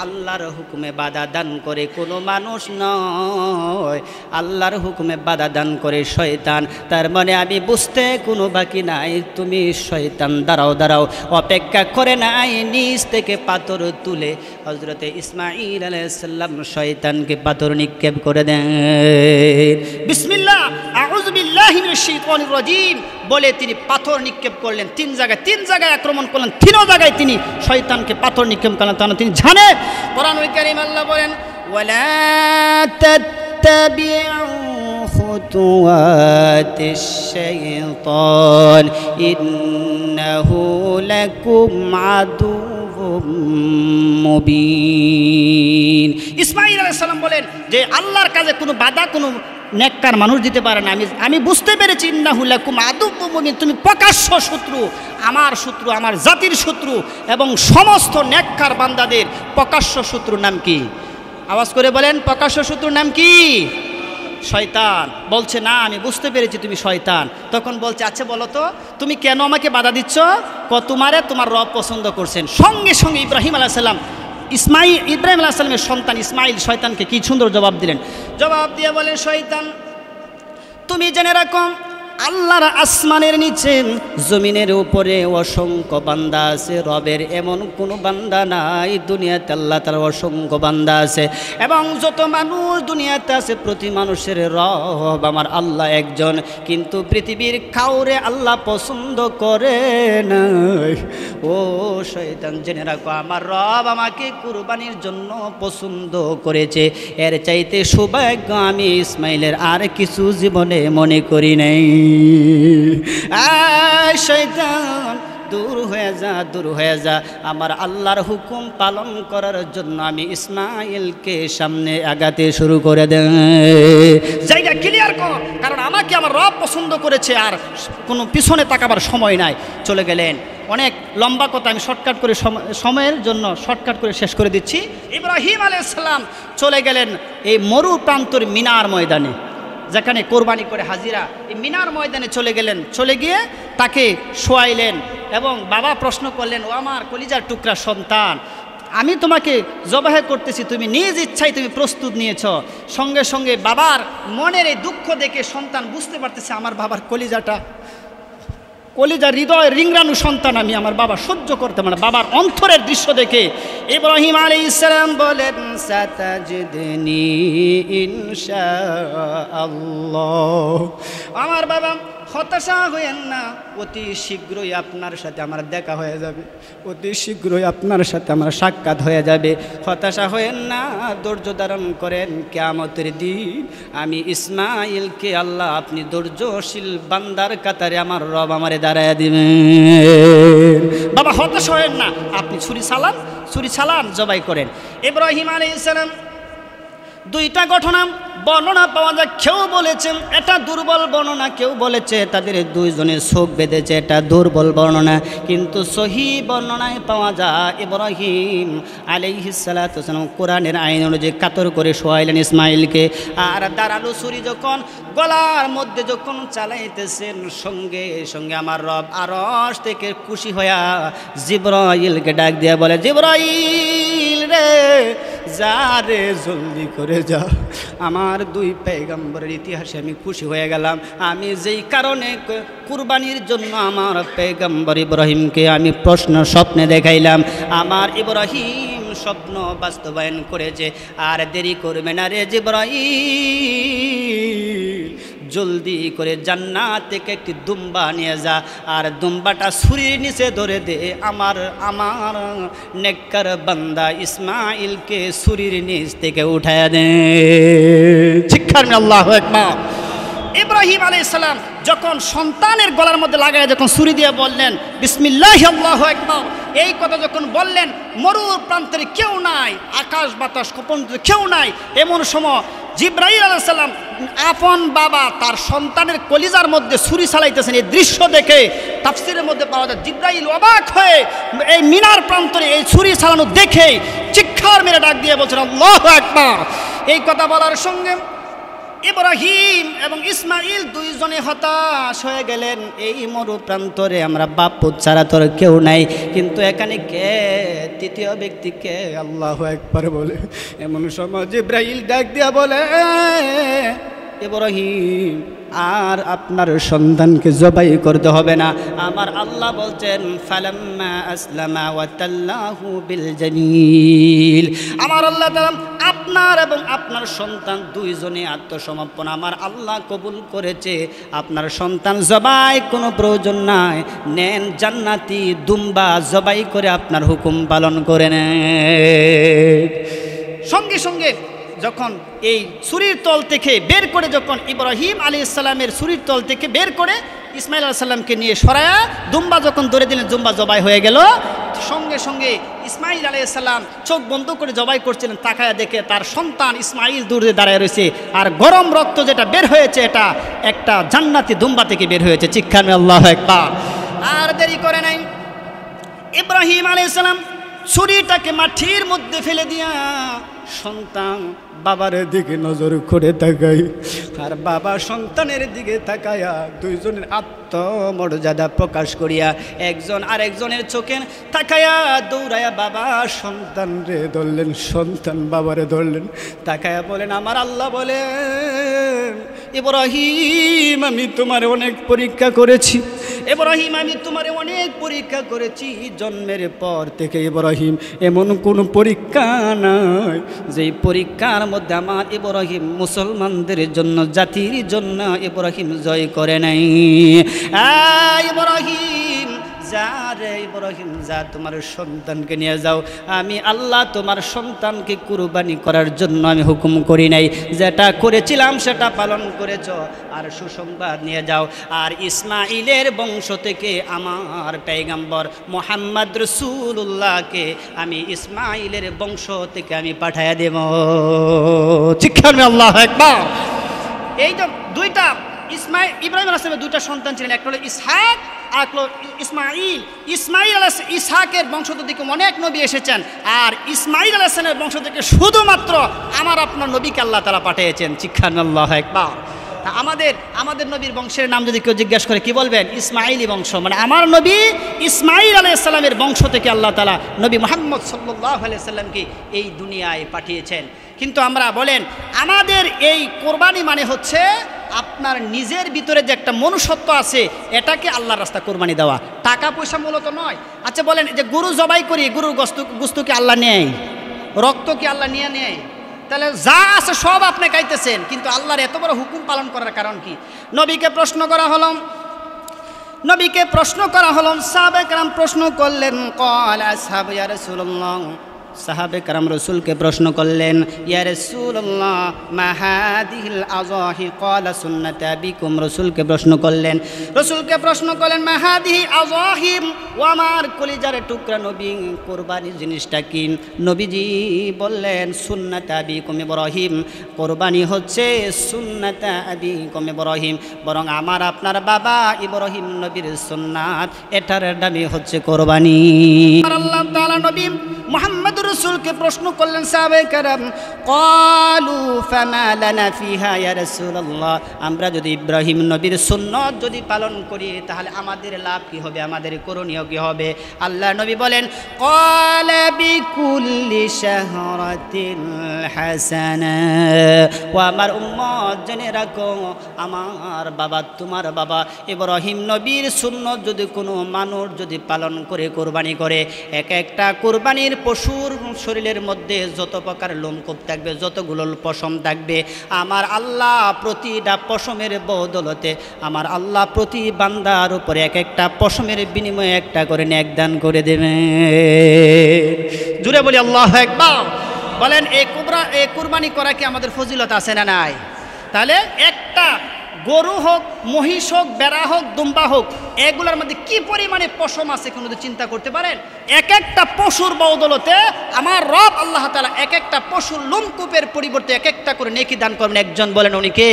আল্লাহর হুকুমে বাধা দান করে কোনো মানুষ নয়, আল্লাহর হুকুমে বাধা দান করে শয়তান। তার মানে আমি বুঝতে কোনো বাকি নাই, তুমি শয়তান দাঁড়াও, অপেক্ষা করে নাই। নিচ থেকে পাথর তুলে হযরতে ইসমাঈল আলাইহিস সালাম শয়তানকে পাথর নিক্ষেপ করে দেন। বিসমিল্লাহ আউযু বিল্লাহি মিনাশ শাইতানির রাজীম বলে তিনি পাথর নিক্ষেপ করলেন। 3 জায়গায় আক্রমণ করলেন, 3 জায়গায় তিনি শয়তানকে পাথর নিক্ষেপ করলেন। তাহলে তিনি জানে, কোরআনুল কারীম আল্লাহ বলেন ওয়ালা তাত্তাবিউ খুতুওয়াতিশ শাইতান ইন্নাহু লাকুম আদুউম মুবিন। ইসমাঈল আলাইহিস সালাম বলেন যে আল্লাহর কাছে কোনো বাধা কোনো নেককার মানুষ দিতে পারে না। আমি বুঝতে পেরেছি ইন্নাহু লাকুম আদুউম মুবিন, তুমি প্রকাশ্য শত্রু, আমার জাতির শত্রু এবং সমস্ত নেককার বান্দাদের প্রকাশ্য শত্রুর নাম কি? আওয়াজ করে বলেন, প্রকাশ্য শত্রুর নাম কি? শয়তান। বলছে না আমি বুঝতে পেরেছি তুমি শয়তান। তখন বলছে আচ্ছা বলো তো তুমি কেন আমাকে বাধা দিচ্ছ? তোমার রব পছন্দ করছেন। সঙ্গে সঙ্গে ইব্রাহিম আলাইহিস সালাম ইব্রাহিম আলাইহিস সালামের সন্তান ইসমাঈল শয়তানকে কি সুন্দর জবাব দিলেন। জবাব দিয়ে বলেন শয়তান তুমি জেনে রাখো আল্লাহর আসমানের নিচে জমিনের উপরে অসংখ্য বান্দা আছে, রবের এমন কোনো বান্দা নাই। দুনিয়াতে আল্লাহ তাআলার অসংখ্য বান্দা আছে এবং যত মানুষ দুনিয়াতে আছে প্রতি মানুষের রব আমার আল্লাহ একজন, কিন্তু পৃথিবীর কাউরে আল্লাহ পছন্দ করে নাই। ও শয়তান জেনে রাখো আমার রব আমাকে কুরবানির জন্য পছন্দ করেছে, এর চাইতে সৌভাগ্য আমি ইসমাঈলের আর কিছু জীবনে মনে করি নাই। শয়তান দূর হয়ে যা, আমার আল্লাহর হুকুম পালন করার জন্য আমি ইসমাঈলকে সামনে আগাতে শুরু করে দেন। জায়গা ক্লিয়ার কর, কারণ আমাকে আমার রব পছন্দ করেছে, আর কোনো পিছনে তাকাবার সময় নাই। চলে গেলেন। অনেক লম্বা কথা, আমি শর্টকাট করে সময়ের জন্য শর্টকাট করে শেষ করে দিচ্ছি। ইব্রাহিম আলাইহিস সালাম চলে গেলেন এই মরু প্রান্তর মিনার ময়দানে, যেখানে কোরবানি করে হাজিরা, এই মিনার ময়দানে চলে গেলেন। চলে গিয়ে তাকে শোয়াইলেন, এবং বাবা প্রশ্ন করলেন, ও আমার কলিজার টুকরা সন্তান, আমি তোমাকে জবাহ করতেছি, তুমি নিজ ইচ্ছায় তুমি প্রস্তুত নিয়েছ। সঙ্গে সঙ্গে বাবার মনের এই দুঃখ দেখে সন্তান বুঝতে পারতেছে আমার বাবার কলিজা হৃদয় রিংরানু সন্তান আমি, আমার বাবা সহ্য করতে পারে। বাবার অন্তরের দৃশ্য দেখে ইব্রাহিম আলাইহিস সালাম বলেন, সাতাজিদনি ইনশাআল্লাহ। আমার বাবা হতাশা হয়েন না, অতি শীঘ্রই আপনার সাথে আমার দেখা হয়ে যাবে, অতি শীঘ্রই আপনার সাথে আমার সাক্ষাৎ হয়ে যাবে। হতাশা হয়েন না, ধৈর্য ধারণ করেন, কিয়ামতের দিন আমি ইসমাইলকে আল্লাহ আপনি ধৈর্যশীল বান্দার কাতারে আমার রব আমারে দাঁড়ায় দিবেন। বাবা হতাশা হয়েন না, আপনি ছুরি চালান জবাই করেন। ইব্রাহিম আলাইহিস সালাম দুইটা ঘটনা বর্ণনা পাওয়া যায়। কেউ বলেছেন এটা দুর্বল বর্ণনা, কেউ বলেছে তাদের দুইজনের চোখ বেঁধেছে, এটা দুর্বল বর্ণনা। কিন্তু সহি বর্ণনায় পাওয়া যায় ইব্রাহিম আলাইহিস সালাতু ওয়াস সালাম কোরআনের আইন অনুযায়ী কাতর করে শোয়াইলেন ইসমাইলকে। আর দাঁড়ালো ছুরি যখন গলার মধ্যে যখন চালাইতেছেন, সঙ্গে সঙ্গে আমার রব আরশ থেকে খুশি হইয়া জিবরাইলকে ডাক দিয়া বলে, জিবরাইল রে যা রে, জলদি করে যা, আমার দুই পয়গম্বরের ইতিহাসে আমি খুশি হয়ে গেলাম। আমি যেই কারণে কুরবানির জন্য আমার পয়গম্বর ইব্রাহিমকে আমি স্বপ্নে দেখাইলাম, আমার ইব্রাহিম স্বপ্ন বাস্তবায়ন করেছে। আর দেরি করবে না রে জিবরাইল, জলদি করে জান্নাত থেকে একটি দুম্বা নিয়ে যা, আর দুম্বাটা ছুরির নিচে ধরে দে, আমার নেককার বান্দা ইসমাইলকে ছুরির নিচ থেকে উঠায়া দে। শিক্ষার আল্লাহু আকবার। ইব্রাহিম আলাইহিস সালাম যখন সন্তানের গলার মধ্যে লাগায় যখন ছুরি দিয়ে বললেন বিসমিল্লাহি আল্লাহু আকবার, এই কথা যখন বললেন, মরুর প্রান্তের কেউ নাই, আকাশ বাতাস কেউ নাই, এমন সময় জিবরাইল আলাইহিস সালাম আপন বাবা তার সন্তানের কলিজার মধ্যে ছুরি চালাইতেছেন। এই দৃশ্য দেখে তাফসীরের মধ্যে পাওয়া যায় জিবরাইল অবাক হয়ে এই মিনার প্রান্তরে এই ছুরি চালানো দেখে চিৎকার মেরে ডাক দিয়ে বলছেন আল্লাহু আকবার। এই কথা বলার সঙ্গে ইব্রাহিম এবং ইসমাইল দুইজনে হতাশ হয়ে গেলেন। এই মরু প্রান্তরে আমরা বাপ পুত ছাড়া তোর কেউ নাই, কিন্তু এখানে কে তৃতীয় ব্যক্তি কে? আল্লাহু আকবার বলে এমন সময় জিবরাইল ডাক দিয়া বলে, ইব্রাহিম আর আপনার সন্তানকে জবাই করতে হবে না। আমার আল্লাহ বলছেন ফালাম্মা আসলামা ওয়া তাল্লাহু বিল জামিল, আমার আল্লাহ তাআলা আপনার এবং আপনার সন্তান দুইজনে আত্মসমর্পণ আমার আল্লাহ কবুল করেছে। আপনার সন্তান জবাই কোনো প্রয়োজন নাই, নেন জান্নাতি দুম্বা জবাই করে আপনার হুকুম পালন করে নেন। সঙ্গে সঙ্গে যখন এই ছুরির তল থেকে বের করে, যখন ইব্রাহিম আলাইহিস সালামের ছুরির তল থেকে বের করে ইসমাইল আলাইহিস সালামকে নিয়ে সরায়া দুম্বা যখন ধরে দিলেন, দুম্বা জবাই হয়ে গেল। সঙ্গে সঙ্গে ইসমাইল আলাইহিস সালাম চোখ বন্ধ করে জবাই করছিলেন, তাকায়া দেখে তার সন্তান ইসমাইল দূরে দাঁড়ায় রয়েছে, আর গরম রক্ত যেটা বের হয়েছে এটা একটা জান্নাতি দুম্বা থেকে বের হয়েছে। চিৎকার আল্লাহু আকবার। আর দেরি করে নাই, ইব্রাহিম আলাইহিস সালাম ছুরিটাকে মাটির মধ্যে ফেলে দিয়া সন্তান বাবার দিকে নজর করে তাকাই, আর বাবা সন্তানের দিকে তাকায়া দুইজনের আত্মমর্যাদা প্রকাশ করিয়া একজন আরেকজনের চোখে তাকায়া দৌড়ায়া বাবা সন্তান রে ধরলেন, সন্তান বাবারে ধরলেন, তাকায়া বলেন আমার আল্লাহ বলেন, ইব্রাহিম আমি তোমার অনেক পরীক্ষা করেছি, ইব্রাহিম আমি তোমার অনেক পরীক্ষা করেছি। জন্মের পর থেকে ইব্রাহিম এমন কোনো পরীক্ষা নাই যেই পরীক্ষার মধ্যে আমার ইব্রাহিম মুসলমানদের জন্য, জাতির জন্য ইব্রাহিম জয় করে নাই। ইব্রাহিম যা রে ইব্রাহিম যা, তোমার সন্তানকে নিয়ে যাও, আমি আল্লাহ তোমার সন্তানকে কুরবানি করার জন্য আমি হুকুম করি নাই, যেটা করেছিলাম সেটা পালন করেছ। আর সুসংবাদ নিয়ে যাও, আর ইসমাইলের বংশ থেকে আমার পয়গম্বর মুহাম্মদ রাসূলুল্লাহকে আমি ইসমাইলের বংশ থেকে আমি পাঠাইয়া দেব। চিৎকার আল্লাহু আকবার। এই তো দুইটা ইব্রাহিম আলাইহিস সালামের দুইটা সন্তান ছিলেন, একটা হলো ইসহাক আর ইসমাইল। ইসমাইল আলাইহিস ইসহাকের বংশ থেকে অনেক নবী এসেছেন, আর ইসমাইল আলাইহিস সালামের বংশ থেকে শুধুমাত্র আমার আপনার নবীকে আল্লাহ তাআলা পাঠিয়েছেন। চিৎকার আল্লাহু আকবার। তা আমাদের নবীর বংশের নাম যদি কেউ জিজ্ঞাসা করে কি বলবেন? ইসমাইলি বংশ, মানে আমার নবী ইসমাইল আলাইহিস সালামের বংশ থেকে আল্লাহ তাআলা নবী মুহাম্মদ সাল্লাল্লাহু আলাইহি সাল্লামকে এই দুনিয়ায় পাঠিয়েছেন। কিন্তু আমরা বলেন আমাদের এই কোরবানি মানে হচ্ছে আপনার নিজের ভিতরে যে একটা মনুষ্যত্ব আছে এটাকে আল্লাহর রাস্তা কোরবানি দেওয়া, টাকা পয়সা মূলত নয়। আচ্ছা বলেন যে গরু জবাই করি, গরুর গোশত কি আল্লাহ নেয়? রক্ত কি আল্লাহ নিয়ে নেয়? তাহলে যা আছে সব আপনি খাইতেছেন, কিন্তু আল্লাহর এত বড় হুকুম পালন করার কারণ কি? নবীকে প্রশ্ন করা হলো, সাহাবায়ে কেরাম প্রশ্ন করলেন, ক্বালা আসহাবু ইয়া রাসূলুল্লাহ, সাহাবে কারাম রসুলকে প্রশ্ন করলেন, ইয়া রাসূলুল্লাহ মা হাদিহিল আযাহি, ক্বালা সুন্নাত আবিকুম, রসুলকে প্রশ্ন করলেন মা হাদিহি আযাহি, ও আমার কলিজার টুকরা নবী কোরবানির জিনিসটা কি? নবীজি বললেন সুন্নাত আবিকুম ইব্রাহিম, কোরবানি হচ্ছে সুন্নাত আবিকুম ইব্রাহিম, বরং আমার আপনার বাবা ইব্রাহিম নবীর সুন্নাত, এটার দামি হচ্ছে কোরবানি। আল্লাহ তাআলা নবী মুহাম্মদ রসুলকে প্রশ্ন করলেন সাহাবায়ে কেরাম, ক্বালু ফামা লানা ফিহা ইয়া রাসূলুল্লাহ, আমরা যদি ইব্রাহিম নবীর সুন্নাত যদি পালন করি তাহলে আমাদের লাভ কি হবে, আমাদের করণীয় কি হবে? আল্লাহ নবী বলেন, ক্বালা বিকুল্লি শাহরাতিন হাসানা, ও আমার উম্মত জেনে রাখো, আমার বাবা তোমার বাবা ইব্রাহিম নবীর সুন্নাত যদি কোনো মানুষ যদি পালন করে কোরবানি করে, এক একটা কোরবানির পশুর শরীরের মধ্যে যত প্রকার লোমকূপ থাকবে, যতগুলো পশম থাকবে, আমার আল্লাহ প্রতিটা পশমের বদলতে আমার আল্লাহ প্রতি বান্দার উপরে এক একটা পশমের বিনিময়ে একটা করে নেক দান করে দেবে। জুড়ে বলি আল্লাহু আকবার। বলেন এই কুরবানি করা কি আমাদের ফজিলত আছে না নাই? তাহলে একটা গরু হোক, মহিষ হোক, বেড়া হোক, দুম্বা হোক, এগুলোর মধ্যে কি পরিমাণে পশম আছে কোনো চিন্তা করতে পারেন? এক একটা পশুর বদলতে আমার রব আল্লাহ তাআলা এক একটা পশুর লোমকূপের পরিবর্তে এক একটা করে নেকি দান করবেন। একজন বলেন উনি কে?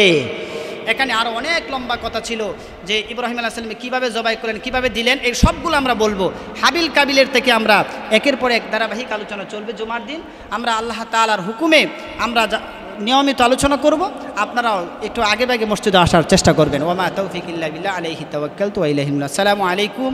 এখানে আরও অনেক লম্বা কথা ছিল যে ইব্রাহিম আলাইহিস সালাম কীভাবে জবাই করলেন, কীভাবে দিলেন, এই সবগুলো আমরা বলবো। হাবিল কাবিলের থেকে আমরা একের পর এক ধারাবাহিক আলোচনা চলবে। জুমার দিন আমরা আল্লাহ তাআলার হুকুমে আমরা নিয়মিত আলোচনা করব। আপনারাও একটু আগে মসজিদে আসার চেষ্টা করবেন। ওয়া মা তাওফিক ইল্লা বিল্লাহ, আলাইহি তাওয়াক্কালতু ওয়া ইলাইহি মাসির। আসসালামু আলাইকুম